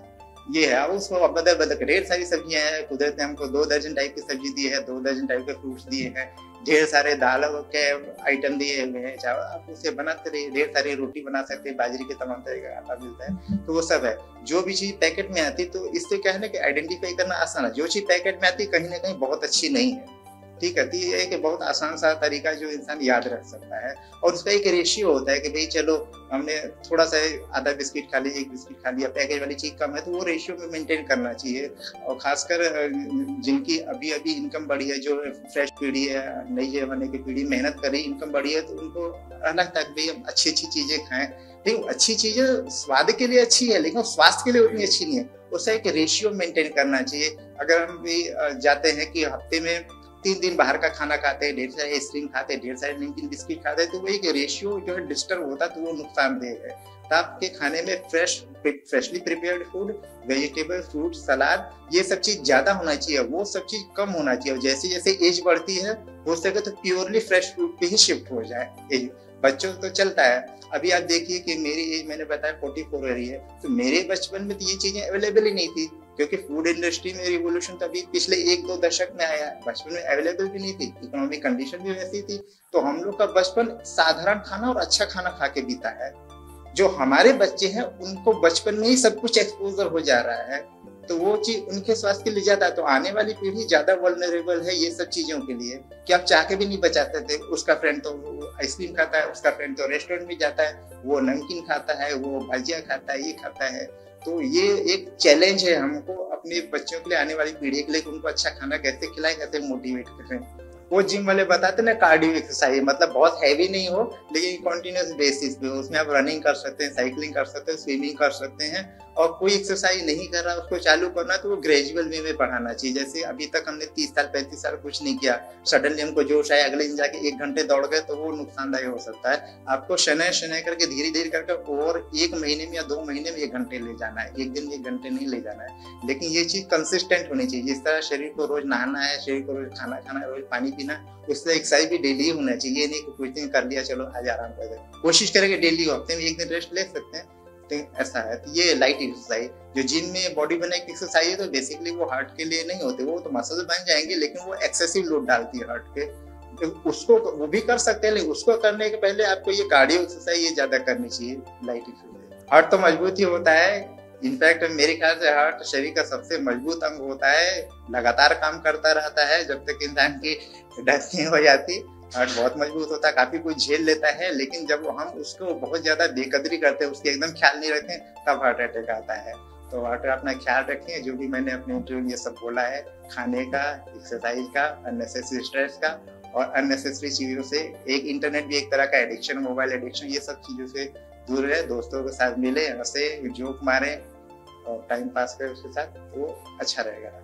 ये है। अब उसको बदल बदल ढेर सारी सब्जियां हैं, कुदरत ने हमको 2 दर्जन टाइप की सब्जी दी है, 2 दर्जन टाइप के फ्रूट्स दिए हैं, ढेर सारे दालों के आइटम दिए हुए हैं, चाहे आप उसे बनाते रहिए, ढेर सारी रोटी बना सकते हैं, बाजरी के तमाम तरह का आटा मिलता है, तो वो सब है। जो भी चीज पैकेट में आती तो इससे क्या है ना कि आइडेंटिफाई करना आसान है, जो चीज पैकेट में आती कहीं ना कहीं बहुत अच्छी नहीं है, ठीक है। तो ये एक बहुत आसान सा तरीका जो इंसान याद रख सकता है, और उसका एक रेशियो होता है कि भाई चलो हमने थोड़ा सा आधा बिस्किट खा लिया, 1 बिस्किट खा लिया, पैकेज वाली चीज कम है, तो वो रेशियो में मेंटेन करना चाहिए। और खासकर जिनकी अभी अभी इनकम बढ़ी है, जो फ्रेश पीढ़ी है, नई जमाने की पीढ़ी मेहनत कर रही है, इनकम बढ़ी है, तो उनको अलग तक भी हम अच्छी अच्छी चीजें खाएं। ठीक, अच्छी चीजें स्वाद के लिए अच्छी है लेकिन स्वास्थ्य के लिए उतनी अच्छी नहीं है, उसका एक रेशियो मेंटेन करना चाहिए। अगर हम भी जाते हैं कि हफ्ते में 3 दिन बाहर का खाना खाते हैं, ढेर सारे आइसक्रीम खाते हैं, ढेर सारे नमकीन बिस्किट खाते हैं, तो वो एक रेशियो जो है डिस्टर्ब होता है, तो वो नुकसानदेह है। तो आपके खाने में freshly prepared food, vegetable, fruit, salad, ये सब चीज ज्यादा होना चाहिए, वो सब चीज कम होना चाहिए। जैसे जैसे एज बढ़ती है हो सके तो प्योरली फ्रेश फूड पे ही शिफ्ट हो जाए। बच्चों तो चलता है, अभी आप देखिए कि मेरी एज मैंने बताया 44 हो रही है, तो मेरे बचपन में तो ये चीजें अवेलेबल ही नहीं थी, क्योंकि फूड इंडस्ट्री में रिवोल्यूशन तो अभी पिछले 1-2 दशक में आया है, बचपन में अवेलेबल भी नहीं थी, इकोनॉमिक कंडीशन भी वैसी थी, तो हम लोग का बचपन साधारण खाना और अच्छा खाना खा के बीता है। जो हमारे बच्चे हैं उनको बचपन में ही सब कुछ एक्सपोजर हो जा रहा है, तो वो चीज उनके स्वास्थ्य के लिए ज्यादा, तो आने वाली पीढ़ी ज्यादा वल्नरेबल है ये सब चीजों के लिए, कि आप चाह के भी नहीं बचाते थे। उसका फ्रेंड तो आइसक्रीम खाता है, उसका फ्रेंड तो रेस्टोरेंट में जाता है, वो नमकीन खाता है, वो भजिया खाता है, ये खाता है। तो ये एक चैलेंज है हमको अपने बच्चों के लिए, आने वाली पीढ़ी के लिए, उनको अच्छा खाना कैसे खिलाएं, कैसे मोटिवेट करें। वो जिम वाले बताते ना कार्डियो एक्सरसाइज, मतलब बहुत हैवी नहीं हो लेकिन कंटिन्यूअस बेसिस पे, उसमें आप रनिंग कर सकते हैं, साइकिलिंग कर सकते हैं, स्विमिंग कर सकते हैं, और कोई एक्सरसाइज नहीं कर रहा उसको चालू करना तो वो ग्रेजुअल वे में बढ़ाना चाहिए। जैसे अभी तक हमने 30 साल 35 साल कुछ नहीं किया, सडनली हमको जोश आया, अगले दिन जाके 1 घंटे दौड़ गए, तो वो नुकसानदायक हो सकता है। आपको शनय शनय करके धीरे धीरे करके और 1 महीने में या 2 महीने में 1 घंटे ले जाना है, 1 दिन 1 घंटे नहीं ले जाना है। लेकिन ये चीज कंसिस्टेंट होनी चाहिए, जिस तरह शरीर को रोज नहाना है, शरीर को रोज खाना खाना है, रोज पानी पीना, उससे एक्सरसाइज भी डेली होना चाहिए। ये नहीं कि कुछ दिन कर लिया चलो आज आराम कर दे, कोशिश करेंगे डेली, हफ्ते में 1 दिन रेस्ट ले सकते हैं, तो ऐसा है। तो ये लाइट एक्सरसाइज, जो जिम में बॉडी बनाने की एक्सरसाइज है, तो बेसिकली वो हार्ट के लिए नहीं होते, वो तो मसल बन जाएंगे लेकिन वो एक्सेसिव लोड डालती है हार्ट पे, तो उसको वो भी कर सकते हैं, लेकिन उसको करने के पहले आपको ये कार्डियो एक्सरसाइज ये ज्यादा करनी चाहिए, लाइट एक्सरसाइज। हार्ट तो मजबूत ही होता है, इनफैक्ट मेरे ख्याल से हार्ट शरीर का सबसे मजबूत अंग होता है, लगातार काम करता रहता है जब तक इंसान की डेथ नहीं हो जाती। हार्ट बहुत मजबूत होता है, काफी कुछ झेल लेता है, लेकिन जब हम उसको बहुत ज्यादा बेकदरी करते हैं, उसकी एकदम ख्याल नहीं रखते, तब हार्ट अटैक आता है। तो हार्ट अपना ख्याल रखें, जो भी मैंने अपने इंटरव्यू ये सब बोला है, खाने का, एक्सरसाइज का, अननेसेसरी स्ट्रेस का और अननेसेसरी चीजों से, एक इंटरनेट भी एक तरह का एडिक्शन, मोबाइल एडिक्शन, ये सब चीजों से दूर रहे, दोस्तों के साथ मिले, हंसे, जोक मारे और टाइम पास करें उसके साथ, वो अच्छा रहेगा।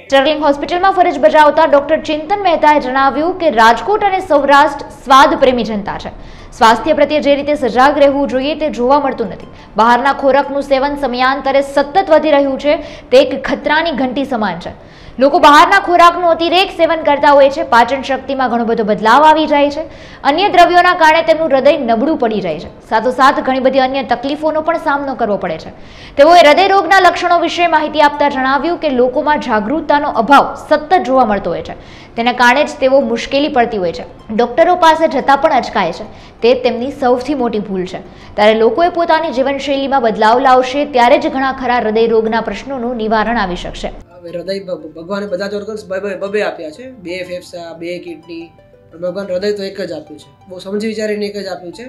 સ્ટર્લિંગ હોસ્પિટલમાં ફરજ બજાવતા ડોક્ટર ચિંતન મહેતાએ જણાવ્યું કે રાજકોટ અને સૌરાષ્ટ્ર સ્વાદ પ્રેમી જનતા છે, સ્વાસ્થ્ય પ્રત્યે જે રીતે સજાગ રહેવું જોઈએ તે જોવા મળતું નથી। બહારના ખોરાકનું સેવન સમયાંતરે સતત વધી રહ્યું છે, તે એક ખતરાની ઘંટી સમાન છે। લોકો બહારના ખોરાકનું અતિરેક સેવન કરતા હોય છે, પાચન શક્તિમાં ઘણો બધો બદલાવ આવી જાય છે, અન્ય દ્રવ્યોના કારણે તેમનું હૃદય નબળું પડી જાય છે, સાથોસાથ ઘણી બધી અન્ય તકલીફોનો પણ સામનો કરવો પડે છે। તેઓએ હૃદયરોગના લક્ષણો વિશે માહિતી આપતા જણાવ્યું કે લોકોમાં જાગૃતતાનો અભાવ સતત જોવા મળતો હોય છે, તેના કારણે જ તેઓ મુશ્કેલી પડતી હોય છે, ડોક્ટરો પાસે જતા પણ અચકાય છે, તે તેમની સૌથી મોટી ભૂલ છે। ત્યારે લોકોએ પોતાની જીવનશૈલીમાં બદલાવ લાવશે ત્યારે જ ઘણા ખરા હૃદયરોગના પ્રશ્નોનું નિવારણ આવી શકશે। હૃદય ભગવાને બધા જ ઓર્ગન્સ બબે આપ્યા છે, 2 ફેફસા, 2 કિડની, ભગવાન હૃદય તો એક જ આપ્યું છે, બહુ સમજી વિચારીને એક જ આપ્યું છે।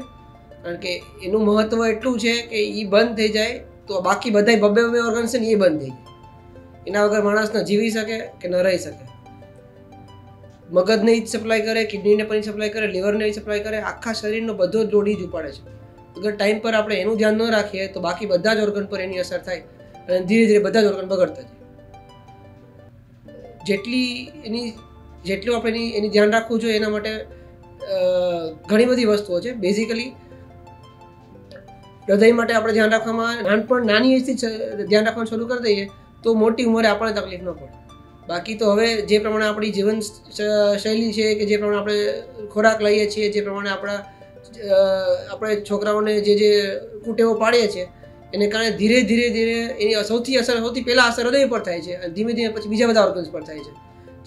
કારણ કે એનું મહત્વ એટલું છે કે એ બંધ થઈ જાય તો બાકી બધા બબે ઓર્ગન છે ને એ બંધ થઈ જાય. એના વગર માણસ ન જીવી શકે કે ન રહી શકે. મગજને જ સપ્લાય કરે, કિડનીને પણ સપ્લાય કરે, લીવરને સપ્લાય કરે, આખા શરીરનો બધો જ લોડ જ ઉપાડે છે. અગર ટાઈમ પર આપણે એનું ધ્યાન ન રાખીએ તો બાકી બધા જ ઓર્ગન પર એની અસર થાય અને ધીરે ધીરે બધા જ ઓર્ગન બગડતા જાય. જેટલું આપણે એની ધ્યાન રાખવું જોઈએ એના માટે ઘણી બધી વસ્તુઓ છે. બેઝિકલી હૃદય માટે આપણે ધ્યાન રાખવામાં નાની એજથી ધ્યાન રાખવાનું શરૂ કરી દઈએ તો મોટી ઉંમરે આપણને તકલીફ ન પડે. બાકી તો હવે જે પ્રમાણે આપણી જીવન શૈલી છે કે જે પ્રમાણે આપણે ખોરાક લઈએ છીએ, જે પ્રમાણે આપણે છોકરાઓને જે કુટેવો પાડીએ છીએ એને કારણે ધીરે ધીરે એની સૌથી પહેલાં અસર હૃદય પર થાય છે અને ધીમે ધીમે પછી બીજા બધા ઓર્ગન્સ પર થાય છે.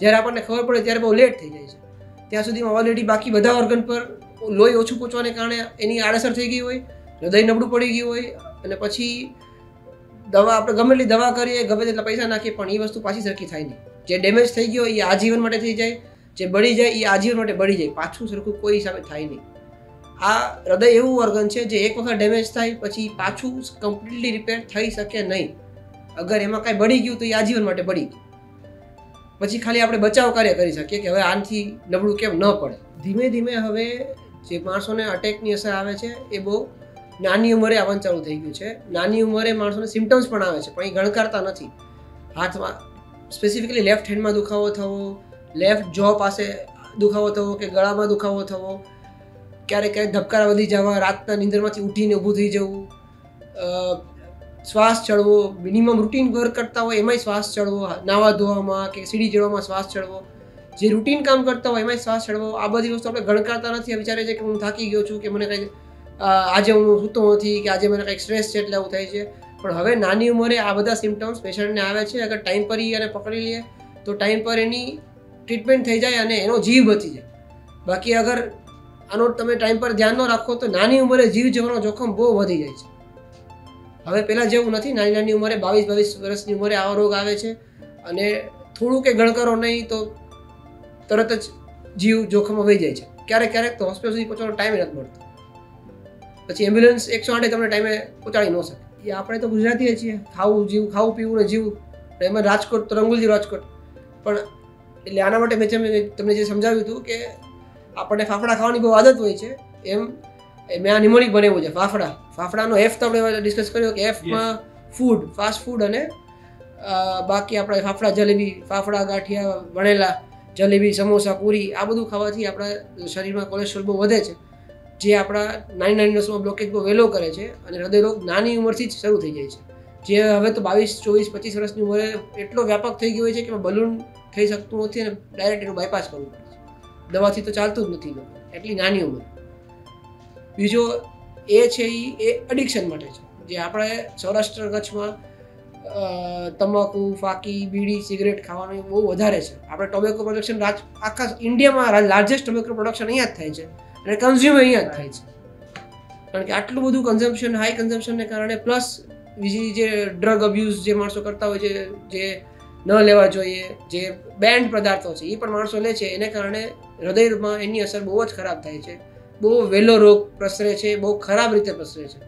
જ્યારે આપણને ખબર પડે ત્યારે બહુ લેટ થઈ જાય છે. ત્યાં સુધીમાં ઓલરેડી બાકી બધા ઓર્ગન પર લોહી ઓછું પહોંચવાને કારણે એની આડઅસર થઈ ગઈ હોય, હૃદય નબળું પડી ગયું હોય અને પછી આપણે ગમે એટલી દવા કરીએ, ગમે તેટલા પૈસા નાખીએ પણ એ વસ્તુ પાછી સરખી થાય નહીં. જે ડેમેજ થઈ ગયો એ આજીવન માટે થઈ જાય, જે બળી જાય એ આજીવન માટે બળી જાય, પાછું સરખું કોઈ હિસાબે થાય નહીં. આ હૃદય એવું ઓર્ગન છે જે એક વખત ડેમેજ થાય પછી પાછું કમ્પ્લીટલી રિપેર થઈ શકે નહીં. અગર એમાં કાંઈ બળી ગયું તો એ આજીવન માટે બળી ગયું. પછી ખાલી આપણે બચાવ કાર્ય કરી શકીએ કે હવે આનાથી નબળું કેમ ન પડે. ધીમે ધીમે હવે જે માણસોને અટેકની અસર આવે છે એ બહુ નાની ઉંમરે આવવાનું ચાલુ થઈ ગયું છે. નાની ઉંમરે માણસોને સિમ્ટમ્સ પણ આવે છે પણ એ ગણકારતા નથી. હાથમાં સ્પેસિફિકલી લેફ્ટ હેન્ડમાં દુખાવો થવો, લેફ્ટ જો પાસે દુખાવો થવો કે ગળામાં દુખાવો થવો, ક્યારેક ધબકારા વધી જવા, રાતના નીંદરમાંથી ઉઠીને ઊભું થઈ જવું, શ્વાસ ચડવો, મિનિમમ રૂટીન વર્ક કરતા હોય એમાંય શ્વાસ ચડવો, નાવા ધોવામાં કે સીડી ચડવામાં શ્વાસ ચડવો, જે રૂટીન કામ કરતા હોય એમાંય શ્વાસ ચડવો. આ બધી વસ્તુ આપણે ગણકારતા નથી. વિચારે છે કે હું થાકી ગયો છું કે મને કંઈ આજે હું સૂતો નથી કે આજે મને કંઈક સ્ટ્રેસ છે એટલે આવું થાય છે. પણ હવે નાની ઉંમરે આ બધા સિમ્ટમ્સ પેશન્ટને આવે છે. અગર ટાઈમ પર અને પકડી લઈએ તો ટાઈમ પર એની ટ્રીટમેન્ટ થઈ જાય અને એનો જીવ બચી જાય. બાકી અગર આનો તમે ટાઈમ પર ધ્યાન ન રાખો તો નાની ઉંમરે જીવ જવાનો જોખમ બહુ વધી જાય છે. હવે પહેલાં જેવું નથી. નાની ઉંમરે 22 વર્ષની ઉંમરે આવો રોગ આવે છે અને થોડું કે ગણકારો નહીં તો તરત જ જીવ જોખમમાં વહી જાય છે. ક્યારેક તો હોસ્પિટલ સુધી પહોંચવાનો ટાઈમ નથી મળતો. પછી એમ્બ્યુલન્સ 108 તમને ટાઈમે પહોંચાડી ન શકે. એ આપણે તો ગુજરાતીએ છીએ, ખાવું પીવું ને જીવવું. એમાં રાજકોટ તો રંગુલજી રાજકોટ. પણ એટલે આના માટે મેં તમને જે સમજાવ્યું હતું કે આપણને ફાફડા ખાવાની બહુ આદત હોય છે એમ મેં આ નિમોનિક બનાવ્યું છે. ફાફડાનો એફ તો આપણે ડિસ્કસ કર્યો કે એફમાં ફૂડ, ફાસ્ટ ફૂડ અને બાકી આપણે ફાફડા જલેબી, ફાફડા ગાંઠિયા, વણેલા જલેબી, સમોસા, પૂરી આ બધું ખાવાથી આપણા શરીરમાં કોલેસ્ટ્રોલ બહુ વધે છે જે આપણા નાની નસોમાં બ્લોકેજ બહુ વહેલો કરે છે અને હૃદયરોગ નાની ઉંમરથી જ શરૂ થઈ જાય છે. જે હવે તો 22, 24, 25 વર્ષની ઉંમરે એટલો વ્યાપક થઈ ગયો હોય છે કે બલૂન થઈ શકતું નથી અને ડાયરેક્ટ એનું બાયપાસ કરવું પડે છે. દવાથી તો ચાલતું જ નથી એટલી નાની ઉંમર. બીજો એ છે એ એડિક્શન માટે છે. જે આપણે સૌરાષ્ટ્ર કચ્છમાં તમાકુ, ફાકી, બીડી, સિગરેટ ખાવાનું બહુ વધારે છે. આપણે ટોબેકો પ્રોડક્શન આખા ઇન્ડિયામાં લાર્જેસ્ટ ટોબેકો પ્રોડક્શન અહીંયા જ થાય છે અને કન્ઝ્યુમ અહીંયા જ થાય છે. કારણ કે આટલું બધું કન્ઝમ્પશન, હાઈ કન્ઝમ્પશનને કારણે પ્લસ બીજી જે ડ્રગ અબ્યુઝ જે માણસો કરતા હોય છે, જે ન લેવા જોઈએ, જે બેન્ડ પદાર્થો છે એ પણ માણસો લે છે, એને કારણે હૃદયમાં એની અસર બહુ જ ખરાબ થાય છે. બહુ વહેલો રોગ પ્રસરે છે, બહુ ખરાબ રીતે પ્રસરે છે.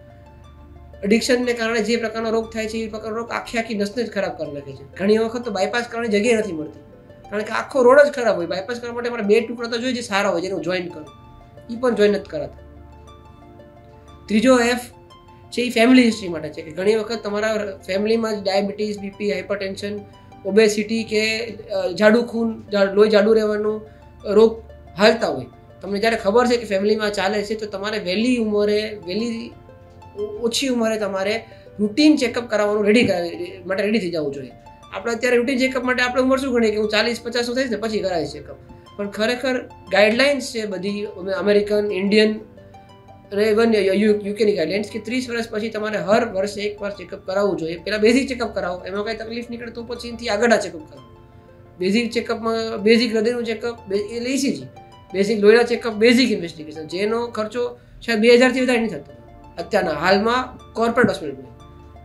એડિક્શનને કારણે જે પ્રકારનો રોગ થાય છે એ પ્રકારનો રોગ આખી નસને જ ખરાબ કરી નાખે છે. ઘણી વખત તો બાયપાસ કરવાની જગ્યાએ નથી મળતી કારણ કે આખો રોડ જ ખરાબ હોય. બાયપાસ કરવા માટે મારે 2 ટુકડા તો જોઈએ જે સારા હોય જેનું જોઈન કરું, એ પણ જોઈન નથી કરાતા. ત્રીજો એફ છે એ ફેમિલી હિસ્ટ્રી માટે છે કે ઘણી વખત તમારા ફેમિલીમાં જ ડાયાબિટીસ, બીપી, હાઇપરટેન્શન, ઓબેસિટી કે જાડું ખૂન, લોહી જાડું રહેવાનો રોગ હાલતા હોય. તમને જ્યારે ખબર છે કે ફેમિલીમાં ચાલે છે તો તમારે ઓછી ઉંમરે તમારે રૂટીન ચેકઅપ કરાવવાનું રેડી થઈ જવું જોઈએ. આપણે અત્યારે રૂટીન ચેકઅપ માટે આપણે ઉંમર શું ગણીએ કે હું 40-50 થઈશ ને પછી કરાવીશ ચેકઅપ. પણ ખરેખર ગાઈડલાઇન્સ છે બધી અમેરિકન, ઇન્ડિયન અને ઇવન યુકેની ગાઈડલાઇન્સ કે 30 વર્ષ પછી તમારે હર વર્ષે એકવાર ચેકઅપ કરાવવું જોઈએ. પહેલાં બેઝિક ચેકઅપ કરાવો, એમાં કંઈ તકલીફ નીકળે તો પછી એનાથી આગળ ચેકઅપ કરાવો. બેઝિક ચેકઅપમાં બેઝિક હૃદયનું ચેકઅપ એટલે ECG, બેઝિક લોહીના ચેકઅપ, બેઝિક ઇન્વેસ્ટિગેશન, જેનો ખર્ચો શાયદ 2000થી વધારે નહીં થતો અત્યારના હાલમાં કોર્પોરેટ હોસ્પિટલમાં.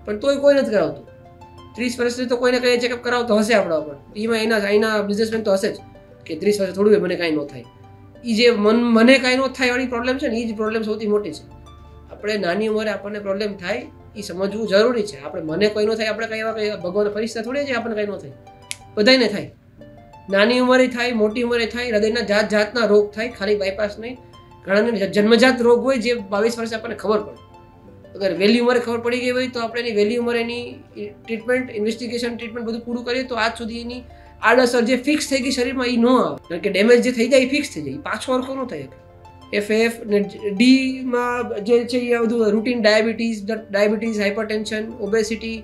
પણ તોય કોઈ નથી કરાવતું. 30 વર્ષથી તો કોઈને કંઈ ચેકઅપ કરાવતો હશે આપણા ઉપર. એમાં એના બિઝનેસમેન તો હશે જ કે 30 વર્ષે થોડું મને કાંઈ ન થાય. એ જે મને કાંઈ ન થાય વાળી પ્રોબ્લેમ છે ને એ જ પ્રોબ્લેમ સૌથી મોટી છે. આપણે નાની ઉંમરે આપણને પ્રોબ્લેમ થાય એ સમજવું જરૂરી છે. આપણે મને કોઈ ન થાય, આપણે કઈ એવા ભગવાન ફરિશ્તા થોડી છે આપણને કંઈ ન થાય, બધાને થાય. નાની ઉંમરે થાય, મોટી ઉંમરે થાય, હૃદયના જાત જાતના રોગ થાય, ખાલી બાયપાસ નહીં. ઘણાને જન્મજાત રોગ હોય જે 22 વર્ષે આપણને ખબર પડે. અગર વહેલી ઉંમરે ખબર પડી ગઈ હોય તો આપણે એની વહેલી ઉંમરે એની ટ્રીટમેન્ટ, ઇન્વેસ્ટિગેશન, ટ્રીટમેન્ટ બધું પૂરું કરીએ તો આજ સુધી એની આડઅસર જે ફિક્સ થઈ ગઈ શરીરમાં એ ન આવે. કારણ કે ડેમેજ જે થઈ જાય એ ફિક્સ થઈ જાય, પાછો હરખો ન થાય. FF ને ડીમાં જે છે એ બધું રૂટીન ડાયાબિટીસ, હાઇપરટેન્શન, ઓબેસિટી,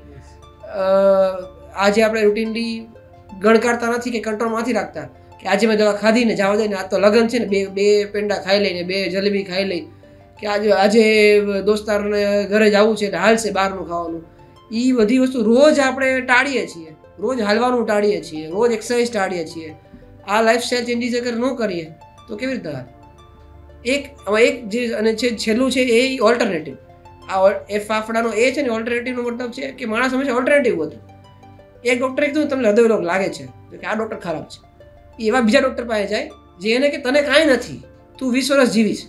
આજે આપણે રૂટીનલી ગણકારતા નથી કે કંટ્રોલમાંથી રાખતા કે આજે મેં દવા ખાધી ને જવા દે ને, આ તો લગન છે ને બે પેંડા ખાઈ લઈને 2 જલેબી ખાઈ લઈ, કે આજે દોસ્તારને ઘરે જવું છે એટલે હાલશે બહારનું ખાવાનું. એ બધી વસ્તુ રોજ આપણે ટાળીએ છીએ, રોજ હાલવાનું ટાળીએ છીએ, રોજ એક્સરસાઇઝ ટાળીએ છીએ. આ લાઈફસ્ટાઈલ ચેન્જીસ અગર ન કરીએ તો કેવી રીતે હાલે? એક જે અને છેલ્લું છે એ ઓલ્ટરનેટિવ. આ ફાફડાનો એ છે ને ઓલ્ટરનેટિવનો મતલબ છે કે માણસ હંમેશા ઓલ્ટરનેટિવ હતું. એક ડૉક્ટરે કીધું તમને હૃદય રોગ લાગે છે કે આ ડૉક્ટર ખરાબ છે, એવા બીજા ડૉક્ટર પાસે જાય જે એને કે તને કાંઈ નથી, તું 20 વર્ષ જીવીશ.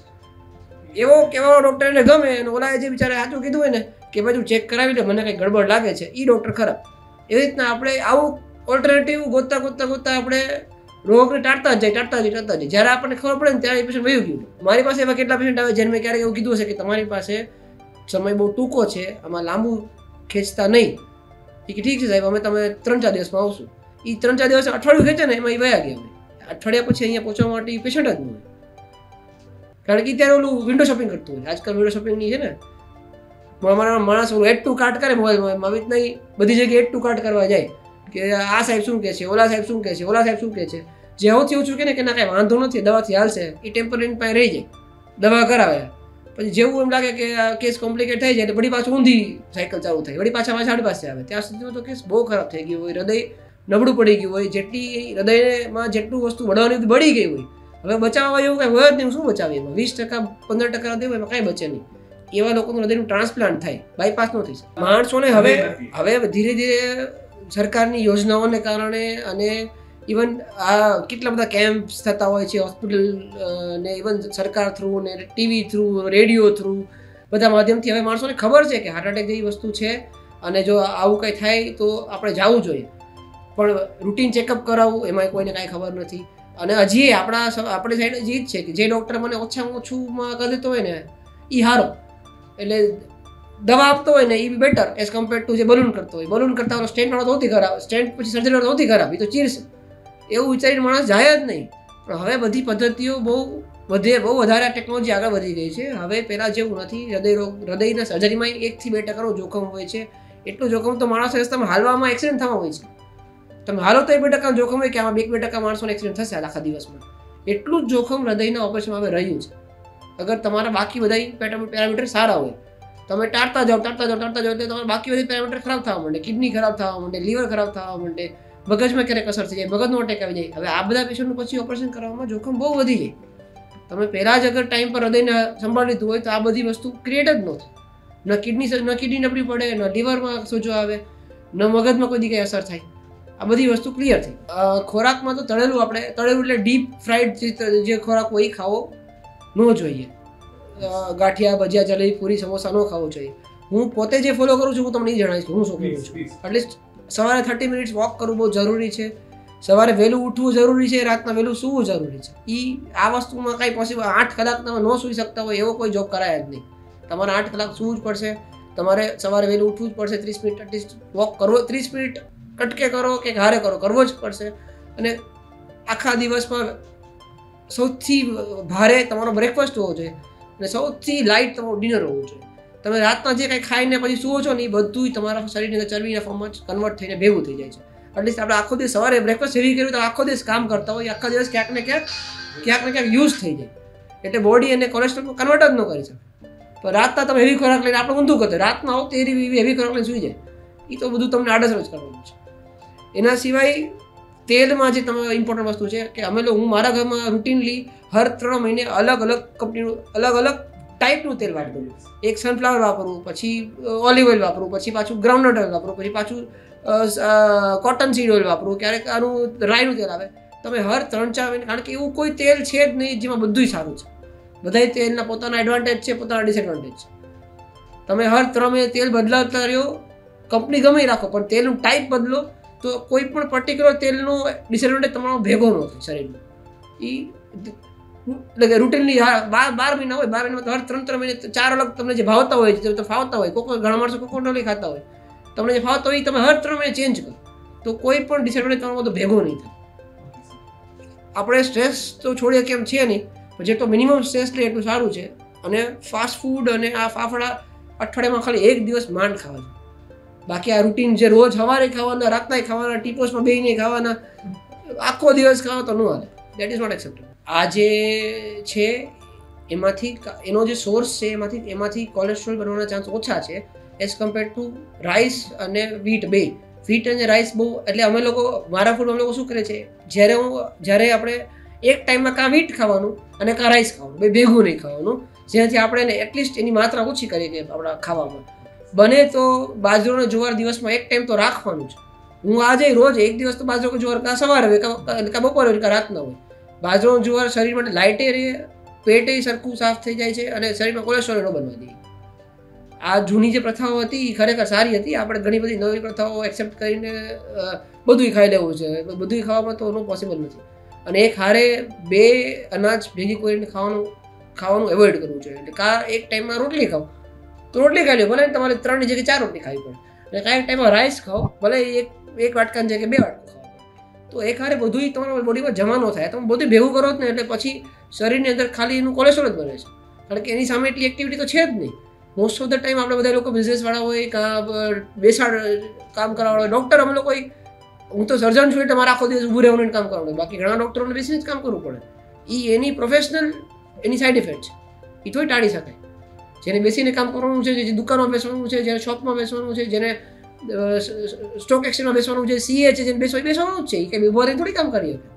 એવો કેવા ડૉક્ટર એને ગમે, અને ઓલા જે બિચારે સાચું કીધું હોય ને કે ભાઈ તું ચેક કરાવી લે, મને કંઈ ગડબડ લાગે છે, એ ડૉક્ટર ખરાબ. એવી રીતના આપણે આવું ઓલ્ટરનેટિવ ગોતતા આપણે રોગને ટાળતા જ જાય. જ્યારે આપણને ખબર પડે ને ત્યારે એ પેશન્ટ વયું ગયું. મારી પાસે એવા કેટલા પેશન્ટ આવે જેને મેં ક્યારેક એવું કીધું હશે કે તમારી પાસે સમય બહુ ટૂંકો છે, આમાં લાંબુ ખેંચતા નહીં. કે ઠીક છે સાહેબ, અમે તમે 3-4 દિવસમાં આવશું. એ 3-4 દિવસ અઠવાડિયું ખેંચે ને એમાં એ વયા ગયા. અઠવાડિયા પછી અહીંયા પહોંચવા માટે પેશન્ટ જ ન હોય. કારણ કે ત્યારે ઓલું વિન્ડો શોપિંગ કરતું હોય. આજકાલ વિન્ડો શોપિંગની છે ને, અમારા માણસ ઓલું એડ ટુ કાર્ટ કરે મોબાઈલમાં, આવી રીતના બધી જગ્યાએ એડ ટુ કાર્ટ કરવા જાય કે આ સાહેબ શું કહે છે, ઓલા સાહેબ શું કહે છે, ઓલા સાહેબ શું કહે છે. જે સૌથી ઓછું કહે ને કે ના કાંઈ વાંધો નથી, દવાથી હાલશે, એ ટેમ્પરરી પાસે રહી જાય, દવા કરાવે. પછી જેવું એમ લાગે કે આ કેસ કોમ્પ્લિકેટ થઈ જાય એટલે વળી પાછું ઊંધી સાયકલ ચાલુ થાય, વળી પાછા આપણી પાસે આવે. ત્યાં સુધીમાં તો કેસ બહુ ખરાબ થઈ ગયું હોય, હૃદય નબળું પડી ગયું હોય, જેટલી હૃદયમાં જેટલું વસ્તુ બળવાની બળી ગઈ હોય. હવે બચાવવા એવું કાંઈ હોય જ નહીં, શું બચાવે એમાં? 20%, 15% દેવું એમાં કાંઈ બચે નહીં. એવા લોકોનું હૃદયનું ટ્રાન્સપ્લાન્ટ થાય, બાયપાસ ન થઈ શકે. માણસોને હવે ધીરે ધીરે સરકારની યોજનાઓને કારણે અને ઇવન આ કેટલા બધા કેમ્પ્સ થતા હોય છે હોસ્પિટલ ને, ઇવન સરકાર થ્રુ ને ટીવી થ્રુ, રેડિયો થ્રુ, બધા માધ્યમથી હવે માણસોને ખબર છે કે હાર્ટ એટેક જેવી વસ્તુ છે અને જો આવું કંઈ થાય તો આપણે જવું જોઈએ. પણ રૂટીન ચેકઅપ કરાવવું એમાં કોઈને કાંઈ ખબર નથી. અને હજી આપણી સાઈડ હજી જ છે કે જે ડૉક્ટર મને ઓછામાં ઓછુંમાં કરી દેતો હોય ને એ સારો, એટલે દવા આપતો હોય ને એ બી બેટર એઝ કમ્પેર્ડ ટુ જે બલૂન કરતો હોય. બલૂન કરતા હોય સ્ટેન્ટ વાળો સૌથી ખરાબ, સ્ટેન્ટ પછી સર્જરી વાળો સૌથી ખરાબ, એ તો ચીરશે. એવું વિચારીને માણસ જાય જ નહીં. પણ હવે બધી પદ્ધતિઓ બહુ વધારે ટેકનોલોજી આગળ વધી ગઈ છે. હવે પહેલાં જેવું નથી. હૃદયના સર્જરીમાં 1-2% જોખમ હોય છે. એટલું જોખમ તો માણસ રસ્તામાં હાલવામાં એક્સિડન્ટ થવા હોય છે. તમે હાલો તો 2% જોખમ હોય કે આમાં 2% માણસોને એક્સિડન્ટ થશે આખા દિવસમાં. એટલું જ જોખમ હૃદયના ઓપરેશનમાં હવે રહ્યું છે. અગર તમારા બાકી બધા પેરામીટર સારા હોય, તમે ટાળતા જાઓ એટલે તમારે બાકી બધી પેરામીટર ખરાબ થવા માંડે, કિડની ખરાબ થવા માંડે, લીવર ખરાબ થવા માંડે, મગજમાં ક્યારેક અસર થઈ જાય, મગજનો અટેક આવી જાય. હવે આ બધા પેશન્ટનું પછી ઓપરેશન કરવામાં જોખમ બહુ વધી જાય. તમે પહેલાં જ અગર ટાઈમ પર હૃદયને સંભાળી લીધું હોય તો આ બધી વસ્તુ ક્રિએટ જ ન થાય. ન કિડની નબળી પડે, ન લીવરમાં સોજો આવે, ન મગજમાં કોઈ દી કંઈ અસર થાય. આ બધી વસ્તુ ક્લિયર થઈ. ખોરાકમાં તો તળેલું એટલે ડીપ ફ્રાઈડ જે ખોરાક હોય એ ખાવો ન જોઈએ. ગાંઠિયા, ભજીયા, જલેબી, પૂરી, સમોસા ન ખાવો જોઈએ. હું પોતે જે ફોલો કરું છું હું તમને એ જણાવીશ કે હું શું કરું છું. એટલીસ્ટ સવારે 30 મિનિટ્સ વોક કરવું બહુ જરૂરી છે. સવારે વહેલું ઉઠવું જરૂરી છે, રાતના વહેલું સૂવું જરૂરી છે. આ વસ્તુમાં કાંઈ પોસિબલ 8 કલાક તમે ન સૂઈ શકતા હોય એવો કોઈ જોબ કરાય જ નહીં. તમારે 8 કલાક સૂવું જ પડશે. તમારે સવારે વહેલું ઉઠવું જ પડશે. 30 મિનિટ એટલીસ્ટ વોક કરવો, 30 મિનિટ કટકે કરો કે હારે કરવો જ પડશે. અને આખા દિવસમાં સૌથી ભારે તમારો બ્રેકફાસ્ટ હોવો જોઈએ અને સૌથી લાઇટ તમારું ડિનર હોવું જોઈએ. તમે રાતના જે કંઈ ખાઈને પછી સૂવો છો ને એ બધું તમારા શરીરની અંદર ચરબીના ફોર્મમાં કન્વર્ટ થઈને ભેગું થઈ જાય છે. એટલીસ્ટ આપણે આખો દિવસ સવારે બ્રેકફાસ્ટ હેવી કર્યું તો આખો દિવસ કામ કરતા હોય, આખા દિવસ ક્યાંક ને ક્યાંક યુઝ થઈ જાય. એટલે બોડી એને કોલેસ્ટ્રોલ કન્વર્ટ જ ન કરી શકે. તો રાતના તમે હેવી ખોરાક લઈને આપણે ઊંધું કરતો, રાતના આવો તો હેવી ખોરાક લઈને સૂઈ જાય. એ તો બધું તમને આડઅસર જ કરવાનું છે. એના સિવાય તેલમાં જે તમે ઇમ્પોર્ટન્ટ વસ્તુ છે કે હું મારા ઘરમાં રૂટીનલી હર 3 મહિને અલગ અલગ કંપનીનું અલગ ટાઈપનું તેલ વાપરું. એક સનફ્લાવર વાપરું, પછી ઓલિવ ઓઇલ વાપરું, પછી પાછું ગ્રાઉન્ડનટ ઓઇલ વાપરું, પછી પાછું કોટન સીડ ઓઇલ વાપરું, ક્યારેક આનું રાઈનું તેલ આવે. તમે હર 3-4 મહિને, કારણ કે એવું કોઈ તેલ છે જ નહીં જેમાં બધું સારું છે. બધા તેલના પોતાના એડવાન્ટેજ છે, પોતાના ડિસએડવાન્ટેજ છે. તમે હર 3 મહિને તેલ બદલાવતા રહ્યો, કંપની ગમે રાખો પણ તેલનું ટાઈપ બદલો તો કોઈ પણ પર્ટિક્યુલર તેલનો ડિસએડવાન્ટેજ તમારો ભેગો ન થાય શરીરમાં. એ એટલે કે રૂટીનલી 12 મહિના હોય, 12 મહિનામાં હર 3 મહિને 4 અલગ તમને જે ભાવતા હોય, જે તો ફાવતા હોય, ઘણા માણસો કોકોનટ ઓઇલ ખાતા હોય, તમને જે ફાવતા હોય એ તમે હર 3 મહિને ચેન્જ કરો તો કોઈ પણ ડિસએડવાન્ટેજ તમારો બધો ભેગો નહીં થાય. આપણે સ્ટ્રેસ તો છોડીએ કેમ છે નહીં, પણ જેટલો મિનિમમ સ્ટ્રેસ લે એટલું સારું છે. અને ફાસ્ટ ફૂડ અને આ ફાફડા અઠવાડિયામાં ખાલી 1 દિવસ માંડ ખાવા છે. બાકી આ રૂટીન જે રોજ સવારે ખાવાના, રાતના ખાવાના, ટીપોસમાં બેહીને ખાવાના, આખો દિવસ ખાવા તો ન હાલે. That is not acceptable. આ જે છે એમાંથી એનો જે સોર્સ છે એમાંથી કોલેસ્ટ્રોલ બનવાના ચાન્સ ઓછા છે એઝ કમ્પેર ટુ રાઈસ અને વીટ. બે વીટ અને રાઈસ બહુ, એટલે અમે લોકો મારા ફૂડ અમે લોકો શું કરે છે, જ્યારે આપણે એક ટાઈમમાં કાં વીટ ખાવાનું અને કાં રાઈસ ખાવાનું, બે ભેગું નહીં ખાવાનું, જેનાથી આપણે એને એટલીસ્ટ એની માત્રા ઓછી કરીએ કે આપણા ખાવામાં. બને તો બાજરો અને જુવાર દિવસમાં એક ટાઈમ તો રાખવાનું છે. હું આજે રોજ એક દિવસ તો બાજરો કે જુવાર કાં સવારે હોય કાં બપોરે હોય કાં રાતના હોય. બાજરો જુવાર શરીર માટે લાઇટે રહે, પેટે સરખું સાફ થઈ જાય છે અને શરીરમાં કોલેસ્ટ્રોલ ન બનવા દે. આ જૂની જે પ્રથાઓ હતી એ ખરેખર સારી હતી. આપણે ઘણી બધી નવી પ્રથાઓ એક્સેપ્ટ કરીને બધું ખાઈ લેવું છે, બધું ખાવામાં તો નો પોસિબલ નથી. અને એક હારે 2 અનાજ ભેગી કરીને ખાવાનું એવોઇડ કરવું જોઈએ. એટલે કાં એક ટાઈમમાં રોટલી ખાઓ તો રોટલી ખાઈ લો, ભલે તમારે 3 ની જગ્યાએ 4 રોટલી ખાવી પડે. અને કાંઈ ટાઈમમાં રાઈસ ખાઓ, ભલે એક વાટકાની જગ્યાએ 2 વાટકો ખાઓ. તો એક હારે બધું તમારા બોડીમાં જમા ન થાય. તમે બધું ભેગું કરો જ ને એટલે પછી શરીરની અંદર ખાલી એનું કોલેસ્ટ્રોલ જ બને છે. કારણ કે એની સામે એટલી એક્ટિવિટી તો છે જ નહીં. મોસ્ટ ઓફ ધ ટાઈમ આપણે બધા લોકો બિઝનેસવાળા હોય, કાં બેસાડ કામ કરવાવાળા હોય, ડૉક્ટર અમે લોકો, હું તો સર્જન છું એટલે મારે આખો દિવસ ઊભું રહેવાનું કામ કરવાનું હોય. બાકી ઘણા ડૉક્ટરોને બેસીને જ કામ કરવું પડે. એ એની પ્રોફેશનલ એની સાઈડ ઇફેક્ટ છે, એ થોડી ટાળી શકાય. જેને બેસીને કામ કરવાનું છે, જે દુકાનમાં બેસવાનું છે, જેને શોપમાં બેસવાનું છે, જેને સ્ટોક એક્સચેન્જમાં બેસવાનું છે, સીએ છે, જેને બેસવાનું જ છે, એ કંઈ ઉભો રહીને થોડી કામ કરી શકે.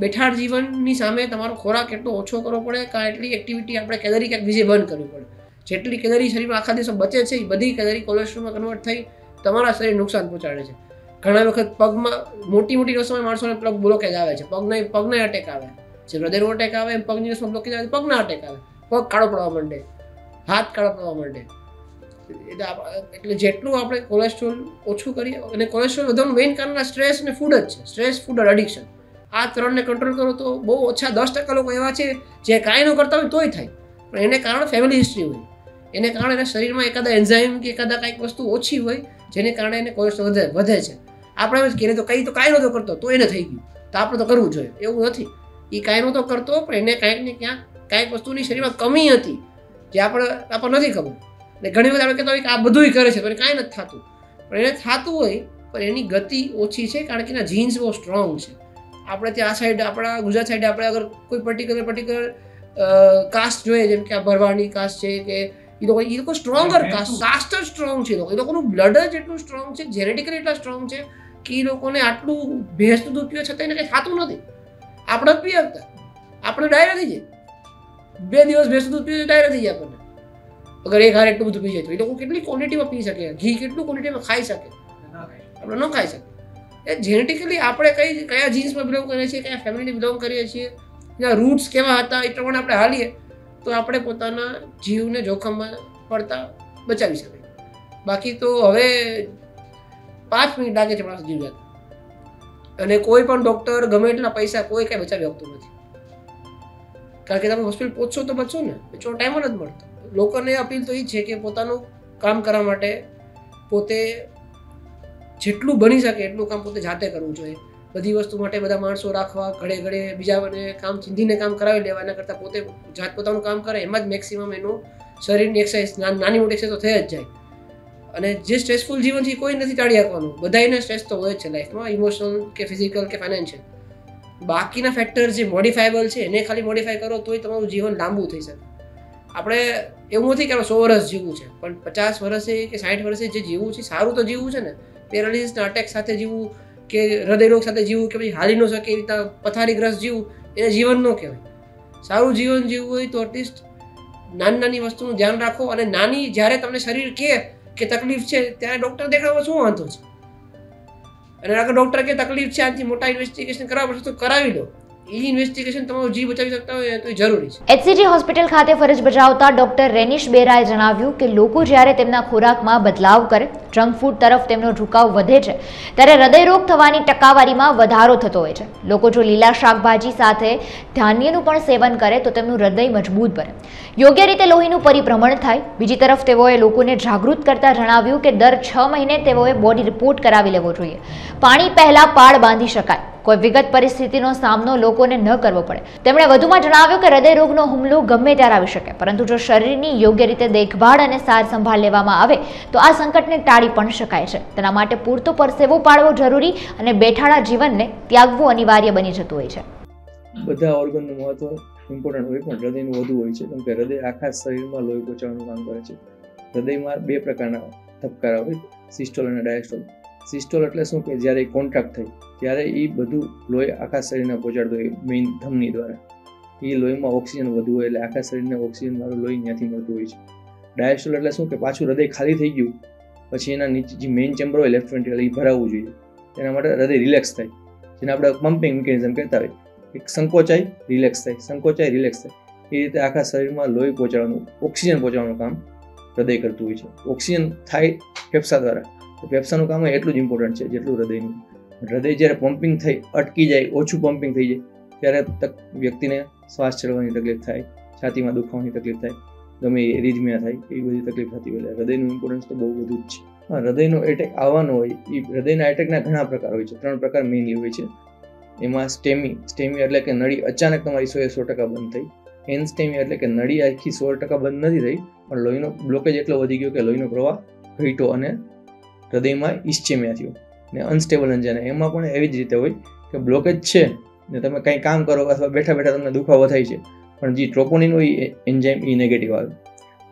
બેઠાડ જીવનની સામે તમારો ખોરાક એટલો ઓછો કરવો પડે, કાં એટલી એક્ટિવિટી આપણે કેલરી ક્યાંક બીજે બંધ કરવી પડે. જેટલી કેલરી શરીરમાં આખા દિવસમાં બચે છે એ બધી કેલરી કોલેસ્ટ્રોલમાં કન્વર્ટ થઈ તમારા શરીર નુકસાન પહોંચાડે છે. ઘણા વખત પગમાં મોટી વસ્તુમાં માણસોને પગ બ્લોકેજ આવે છે, પગના અટેક આવે છે. હૃદયનો અટેક આવે, પગની વસ્તુમાં બ્લોકેજ આવે, પગના અટેક આવે, પગ કાળો પડવા માંડે, હાથ કાળો પડવા માંડે. એટલે જેટલું આપણે કોલેસ્ટ્રોલ ઓછું કરીએ, અને કોલેસ્ટ્રોલ વધવાનું મેઇન કારણ સ્ટ્રેસ અને ફૂડ જ છે. સ્ટ્રેસ, ફૂડ અને એડિક્શન, આ 3ને કંટ્રોલ કરો તો બહુ ઓછા 10% લોકો એવા છે જે કાંઈ ન કરતા હોય તોય થાય. પણ એને કારણે ફેમિલી હિસ્ટ્રી હોય, એને કારણે એના શરીરમાં એકાદા એન્ઝાઇમ કે એકાદા કંઈક વસ્તુ ઓછી હોય જેને કારણે એને કોલેસ્ટ્રોલ વધે છે. આપણે એમ જ તો કાંઈ નહોતો કરતો તો એને થઈ ગયું, તો આપણે તો કરવું જોઈએ એવું નથી. એ કાંઈ નહોતો કરતો પણ એને કાંઈક ને કાંઈક વસ્તુની શરીરમાં કમી હતી જે આપણને નથી ખબર. એટલે ઘણી વખત આપણે કહેતા હોય કે આ બધું કરે છે પણ કાંઈ નથી થતું. પણ એને થતું હોય પણ એની ગતિ ઓછી છે, કારણ કે એના જીન્સ બહુ સ્ટ્રોંગ છે. આપણે ત્યાં આ સાઈડ, આપણા ગુજરાત સાઈડ આપણે અગર કોઈ પર્ટિક્યુલર કાસ્ટ જોઈએ, જેમ કે આ ભરવાડની કાસ્ટ છે, કે એ લોકો સ્ટ્રોંગર કાસ્ટ જ સ્ટ્રોંગ છે. એ લોકોનું બ્લડ જ એટલું સ્ટ્રોંગ છે, જેનેટિકલી એટલા સ્ટ્રોંગ છે કે એ લોકોને આટલું ભેંસનું દૂધ પીવા છતાં એને કંઈ થતું નથી. આપણે જ પી શકતા, આપણે ડાયરા થઈ જાય. 2 દિવસ ભેંસનું દૂધ પીવે ડાયરા થઈ જાય આપણને. અગર એક હાર એટલું બધું પી જાય તો એ લોકો કેટલી ક્વોન્ટિટીમાં પી શકે, ઘી કેટલું ક્વોન્ટિટીમાં ખાઈ શકે, આપણે ન ખાઈ શકીએ. એ જેનેટિકલી આપણે કયા જીન્સમાં બિલોંગ કરીએ છીએ, કયા ફેમિલીને બિલોંગ કરીએ છીએ, એના રૂટ્સ કેવા હતા એ પ્રમાણે આપણે હાલીએ તો આપણે પોતાના જીવને જોખમમાં પડતા બચાવી શકીએ. બાકી તો હવે 5 મિનિટ લાગે છે માણસ જીવ જતા, અને કોઈ પણ ડૉક્ટર ગમે એટલા પૈસા કોઈ કાંઈ બચાવી શકતું નથી. કારણ કે તમે હોસ્પિટલ પહોંચશો તો બચો ને, એટલો ટાઈમ જ મળતો. લોકોને અપીલ તો એ છે કે પોતાનું કામ કરવા માટે પોતે જેટલું બની શકે એટલું કામ પોતે જાતે કરવું જોઈએ. બધી વસ્તુ માટે બધા માણસો રાખવા, ઘડે બીજાને કામ ચીંધીને કામ કરાવી લેવા, એના કરતાં પોતે પોતાનું કામ કરે એમાં જ મેક્સિમમ એનું શરીરની એક્સરસાઇઝ, નાની મોટી એક્સરસાઇઝ તો થઈ જ જાય. અને જે સ્ટ્રેસફુલ જીવન છે કોઈ નથી ટાળી શકવાનું. બધાને સ્ટ્રેસ તો હોય જ છે લાઈફમાં, ઇમોશનલ કે ફિઝિકલ કે ફાઇનાન્શિયલ. બાકીના ફેક્ટર જે મોડિફાયેબલ છે એને ખાલી મોડિફાય કરો તોય તમારું જીવન લાંબુ થઈ શકે. આપણે એવું નથી કે આપણે 100 વર્ષ જીવવું છે, પણ 50 વર્ષે કે 60 વર્ષે જે જીવવું છે સારું તો જીવવું છે ને. પેરાલિસિસના અટેક સાથે જીવવું કે હૃદયરોગ સાથે જીવવું કે પછી હાલી ન શકે એ રીતના પથારીગ્રસ્ત જીવવું એને જીવન ન કહેવાય. સારું જીવન જીવવું હોય તો એટલીસ્ટ નાની વસ્તુનું ધ્યાન રાખો. અને નાની જ્યારે તમને શરીર કે તકલીફ છે ત્યારે ડૉક્ટર દેખાડવા શું વાંધો છે? અને અગર ડૉક્ટર કે તકલીફ છે આથી મોટા ઇન્વેસ્ટિગેશન કરવા પડશે તો કરાવી લો. એ ઇન્વેસ્ટિગેશન તમારો જીવ બચાવી શકતા હોય તો એ જરૂરી છે. એચસીજી હોસ્પિટલ ખાતે ફરજ બજાવતા ડોક્ટર રેનિશ બેરાએ જણાવ્યું કે લોકો જ્યારે તેમના ખોરાકમાં બદલાવ કરે, જંક ફૂડ તરફ તેમનો ઝુકાવ વધે છે, ત્યારે હૃદયરોગ થવાની ટકાવારીમાં વધારો થતો હોય છે. લોકો જો લીલા શાકભાજી સાથે ધાન્યનું પણ સેવન કરે તો તેમનું હૃદય મજબૂત બને, યોગ્ય રીતે લોહીનું પરિભ્રમણ થાય. બીજી તરફ તેઓએ લોકોને જાગૃત કરતા જણાવ્યું કે દર 6 મહિને તેઓએ બોડી રિપોર્ટ કરાવી લેવો જોઈએ. પાણી પહેલા પાળ બાંધી શકાય, કોઈ વિગત પરિસ્થિતિનો સામનો લોકોને ન કરવો પડે. તેમણે વધુમાં જણાવ્યું કે હૃદયરોગનો હુમલો ગમે ત્યારે આવી શકે, પરંતુ જો શરીરની યોગ્ય રીતે દેખભાળ અને સાર સંભાળ લેવામાં આવે તો આ સંકટને ટાળી પણ શકાય છે. તેના માટે પૂરતો પરસેવો પાડવો જરૂરી અને બેઠાડા જીવનને ત્યાગવું અનિવાર્ય બની જતું હોય છે. બધા ઓર્ગનનું મહત્વ ઇમ્પોર્ટન્ટ હોય, પણ હૃદયનું વધુ હોય છે, કેમ કે હૃદય આખા શરીરમાં લોહી પહોંચાડવાનું કામ કરે છે. હૃદયમાં 2 પ્રકારના ધબકારા હોય, સિસ્ટોલ અને ડાયસ્ટોલ. સિસ્ટોલ એટલે શું કે જ્યારે કોન્ટ્રાક્ટ થાય ત્યારે એ બધું લોહી આખા શરીરને પહોંચાડતું હોય મેઇન ધમની દ્વારા. એ લોહીમાં ઓક્સિજન વધુ હોય એટલે આખા શરીરને ઓક્સિજન વાળું લોહી ત્યાંથી મળતું હોય છે. ડાયસ્ટોલ એટલે શું કે પાછું હૃદય ખાલી થઈ ગયું પછી એના નીચે જે મેઇન ચેમ્બર હોય લેફ્ટ વેન્ટ્રિકલ એ ભરાવવું જોઈએ. એના માટે હૃદય રિલેક્સ થાય, જેને આપણે પમ્પિંગ મિકેનિઝમ કહેતા હોય. એક સંકોચાય રિલેક્સ થાય, સંકોચાય રિલેક્સ થાય. એ રીતે આખા શરીરમાં લોહી પહોંચાડવાનું, ઓક્સિજન પહોંચાડવાનું કામ હૃદય કરતું હોય છે. ઓક્સિજન થાય ફેફસા દ્વારા, તો ફેફસાનું કામ એટલું જ ઇમ્પોર્ટન્ટ છે જેટલું હૃદયનું. હૃદય જ્યારે પમ્પિંગ થઈ અટકી જાય, ઓછું પમ્પિંગ થઈ જાય ત્યારે વ્યક્તિને શ્વાસ ચડવાની તકલીફ થાય, છાતીમાં દુખાવાની તકલીફ થાય, ગમે એરિથમિયા થાય, એ બધી તકલીફ થતી હોય. હૃદયનું ઇમ્પોર્ટન્સ તો બહુ બધું જ છે. હૃદયનો એટેક આવવાનો હોય, એ હૃદયના એટેકના ઘણા પ્રકાર હોય છે. 3 પ્રકાર મેઇનલી હોય છે. એમાં સ્ટેમી એટલે કે નળી અચાનક તમારી 100% બંધ થઈ. એનસ્ટેમી એટલે કે નળી આખી 100% બંધ નથી થઈ, પણ લોહીનો બ્લોકેજ એટલો વધી ગયો કે લોહીનો પ્રવાહ ઘટ્યો અને હૃદયમાં ઇસ્ચેમિયા થયો. ને અનસ્ટેબલ એન્જાઇના, એમાં પણ એવી જ રીતે હોય કે બ્લોકેજ છે ને તમે કંઈ કામ કરો અથવા બેઠા બેઠા તમને દુખાવો થાય છે, પણ જે ટ્રોપોનિન હોય એન્ઝાઇમ એ નેગેટિવ આવે.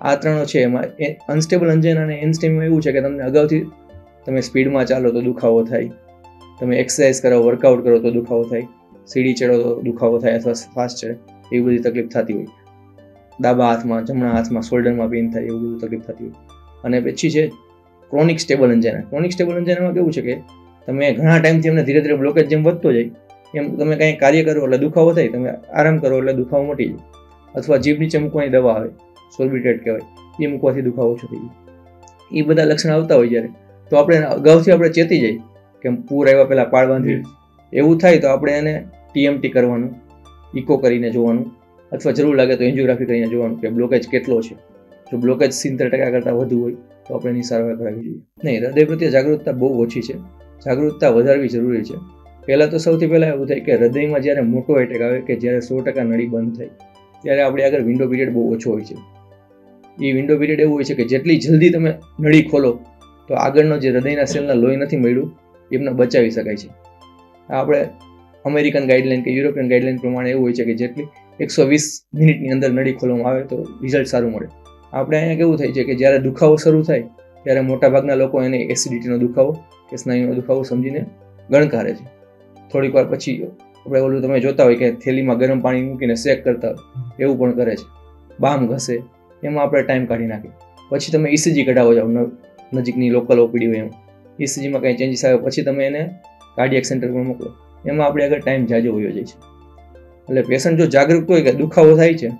આ 3 છે. એમાં અનસ્ટેબલ એન્જાઇના અને એનસ્ટેમીમાં એવું છે કે તમને અગાઉથી તમે સ્પીડમાં ચાલો તો દુખાવો થાય, તમે એક્સરસાઇઝ કરો, વર્કઆઉટ કરો તો દુખાવો થાય, સીડી ચડો તો દુખાવો થાય અથવા શ્વાસ ચડે, એવી બધી તકલીફ થતી હોય. ડાબા હાથમાં, જમણા હાથમાં, શોલ્ડરમાં પેઇન થાય, એવું બધું તકલીફ થતી હોય. અને પછી છે chronic stable angina. Chronic stable એન્જાઇનામાં કેવું છે કે તમે ઘણા ટાઈમથી એમને ધીરે ધીરે બ્લોકેજ જેમ વધતો જાય એમ તમે કંઈ કાર્ય કરો એટલે દુખાવો થાય, તમે આરામ કરો એટલે દુખાવો મટી જાય, અથવા જીભ નીચે મૂકવાની દવા આવે, સોલ્બિટેટ કહેવાય, એ મૂકવાથી દુખાવો ઓછો થઈ જાય. એ બધા લક્ષણ આવતા હોય જ્યારે, તો આપણે અગાઉથી આપણે ચેતી જાય કે પૂર આવ્યા પહેલાં પાળ બાંધવી. એવું થાય તો આપણે એને TMT કરવાનું, ઇકો કરીને જોવાનું, અથવા જરૂર લાગે તો એન્જિયોગ્રાફી કરીને જોવાનું કે બ્લોકેજ કેટલો છે. જો બ્લોકેજ 70% કરતાં વધુ હોય તો આપણે એની સારવાર કરાવવી જોઈએ. નહીં, હૃદય પ્રત્યે જાગૃતતા બહુ ઓછી છે. જાગૃતતા વધારવી જરૂરી છે. પહેલાં તો સૌથી પહેલાં એવું થાય કે હૃદયમાં જ્યારે મોટો એટેક આવે કે જ્યારે 100% નળી બંધ થાય ત્યારે આપણી આગળ વિન્ડો પીરિયડ બહુ ઓછો હોય છે. એ વિન્ડો પીરિયડ એવું હોય છે કે જેટલી જલ્દી તમે નળી ખોલો તો આગળનો જે હૃદયના સેલના લોહી નથી મળ્યું એમને બચાવી શકાય છે. આપણે અમેરિકન ગાઈડલાઇન કે યુરોપિયન ગાઈડલાઇન પ્રમાણે એવું હોય છે કે જેટલી 120 મિનિટની અંદર નળી ખોલવામાં આવે તો રિઝલ્ટ સારું મળે. આપણે અહીંયા કેવું થાય છે કે જ્યારે દુખાવો શરૂ થાય ત્યારે મોટાભાગના લોકો એને એસિડિટીનો દુખાવો કે સ્નાયુનો દુખાવો સમજીને ગણકારે છે. થોડીક વાર પછી આપણે ઓલું તમે જોતા હોય કે થેલીમાં ગરમ પાણી મૂકીને શેક કરતા હોય એવું પણ કરે છે, બામ ઘસે, એમાં આપણે ટાઈમ કાઢી નાખીએ. પછી તમે ECG કઢાવો જાઓ નજીકની લોકલ OPD હોય એમ, ECGમાં કંઈ ચેન્જીસ આવે પછી તમે એને કાર્ડિયાક સેન્ટર પર મોકલો, એમાં આપણે આગળ ટાઈમ જાજો વયો જાય છે. એટલે પેશન્ટ જો જાગૃત હોય કે દુખાવો થાય છે,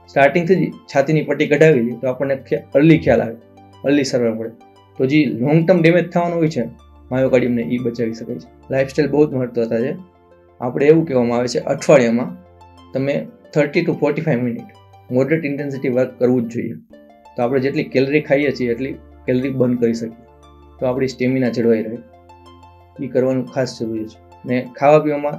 સ્ટાર્ટિંગથી જ છાતીની પટ્ટી કઢાવી લે તો આપણને અર્લી ખ્યાલ આવે, અર્લી સારવાર મળે. તો જે લોંગ ટર્મ ડેમેજ થવાનું હોય છે માયોકાર્ડિયમને એ બચાવી શકાય છે. લાઇફસ્ટાઈલ બહુ જ મહત્વતા છે. આપણે એવું કહેવામાં આવે છે અઠવાડિયામાં તમે 30 to 45 minute moderate intensity work કરવું જ જોઈએ. તો આપણે જેટલી કેલરી ખાઈએ છીએ એટલી કેલરી બંધ કરી શકીએ તો આપણી સ્ટેમિના જળવાઈ રહે. એ કરવાનું ખાસ જરૂરી છે. ને ખાવા પીવામાં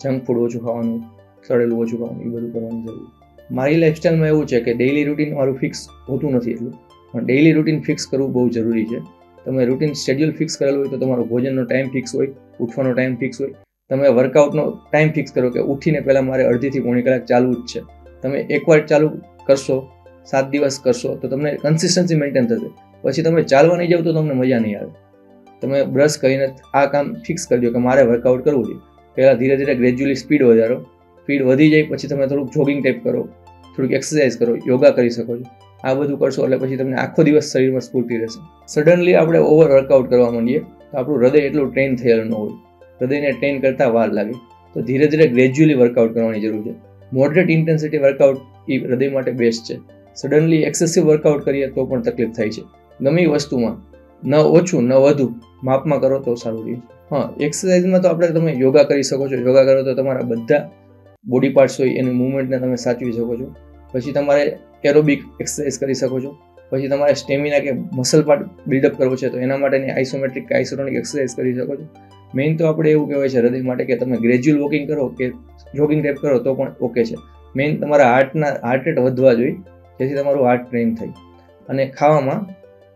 જંક ફૂડ ઓછું ખાવાનું, તળેલું ઓછું ખાવાનું, એ બધું કરવાનું જરૂરી. મારી લાઇફસ્ટાઈલમાં એવું છે કે ડેઇલી રૂટીન મારું ફિક્સ હોતું નથી એટલું, પણ ડેઇલી રૂટીન ફિક્સ કરવું બહુ જરૂરી છે. તમે રૂટીન શેડ્યુલ ફિક્સ કરેલું હોય તો તમારો ભોજનનો ટાઈમ ફિક્સ હોય, ઉઠવાનો ટાઈમ ફિક્સ હોય. તમે વર્કઆઉટનો ટાઈમ ફિક્સ કરો કે ઉઠીને પહેલાં મારે અડધીથી પોણી કલાક ચાલવું જ છે. તમે એકવાર ચાલુ કરશો, 7 દિવસ કરશો તો તમને કન્સિસ્ટન્સી મેન્ટેન થશે. પછી તમે ચાલવા નહીં જાવ તો તમને મજા નહીં આવે. તમે બ્રશ કરીને આ કામ ફિક્સ કરી દો કે મારે વર્કઆઉટ કરવું છે. પહેલાં ધીરે ધીરે ગ્રેજ્યુઅલી સ્પીડ વધારો, સ્પીડ વધી જાય પછી તમે થોડુંક જોગિંગ ટાઈપ કરો, થોડીક એક્સરસાઇઝ કરો, યોગા કરી શકો છો. આ બધું કરશો એટલે પછી તમને આખો દિવસ શરીરમાં સ્ફૂર્તિ રહેશે. સડનલી આપણે ઓવર વર્કઆઉટ કરવા માંડીએ તો આપણું હૃદય એટલું ટ્રેન થયેલું ન હોય, હૃદયને ટ્રેન કરતાં વાર લાગે. તો ધીરે ધીરે ગ્રેજ્યુઅલી વર્કઆઉટ કરવાની જરૂર છે. મોડરેટ ઇન્ટેન્સિટી વર્કઆઉટ એ હૃદય માટે બેસ્ટ છે. સડનલી એક્સેસિવ વર્કઆઉટ કરીએ તો પણ તકલીફ થાય છે. ગમે વસ્તુમાં ન ઓછું ન વધુ માપમાં કરો તો સારું રહે. હા, એક્સરસાઇઝમાં તો તમે યોગા કરી શકો છો. યોગા કરો તો તમારા બધા બોડી પાર્ટ્સ હોય એની મૂવમેન્ટને તમે સાચવી શકો છો. પછી તમારે એરોબિક એક્સરસાઇઝ કરી શકો છો. પછી તમારે સ્ટેમિના કે મસલ પાર્ટ બિલ્ડઅપ કરવો છે તો એના માટેની આઇસોમેટ્રિક કે આઇસોટોનિક એક્સરસાઇઝ કરી શકો છો. મેઇન તો આપણે એવું કહેવાય છે હૃદય માટે કે તમે ગ્રેજ્યુઅલ વોકિંગ કરો કે જોગિંગ ટાઈપ કરો તો પણ ઓકે છે. મેઇન તમારા હાર્ટ રેટ વધવા જોઈએ જેથી તમારું હાર્ટ ટ્રેન થાય. અને ખાવામાં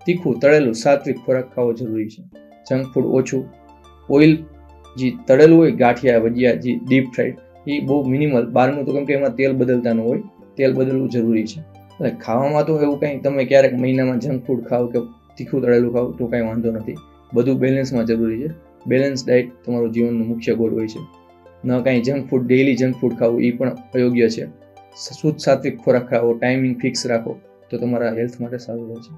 તીખું તળેલું સાત્વિક ખોરાક ખાવો જરૂરી છે. જંક ફૂડ ઓછું. ઓઇલ જે તળેલું હોય ગાંઠિયા ભજીયા જે ડીપ ફ્રાઈડ એ બહુ મિનિમલ. બહારનું તો કેમ કે એમાં તેલ બદલતા ન હોય, તેલ બદલવું જરૂરી છે. એટલે ખાવામાં તો એવું કંઈ તમે ક્યારેક મહિનામાં જંક ફૂડ ખાઓ કે તીખું તળેલું ખાઓ તો કાંઈ વાંધો નથી. બધું બેલેન્સમાં જરૂરી છે. બેલેન્સ ડાયટ તમારું જીવનનું મુખ્ય ગોળ હોય છે. ન કાંઈ junk food daily junk food ખાવું એ પણ અયોગ્ય છે. શુદ્ધ સાત્વિક ખોરાક ખાવો, ટાઈમિંગ ફિક્સ રાખો તો તમારા હેલ્થ માટે સારું રહે છે.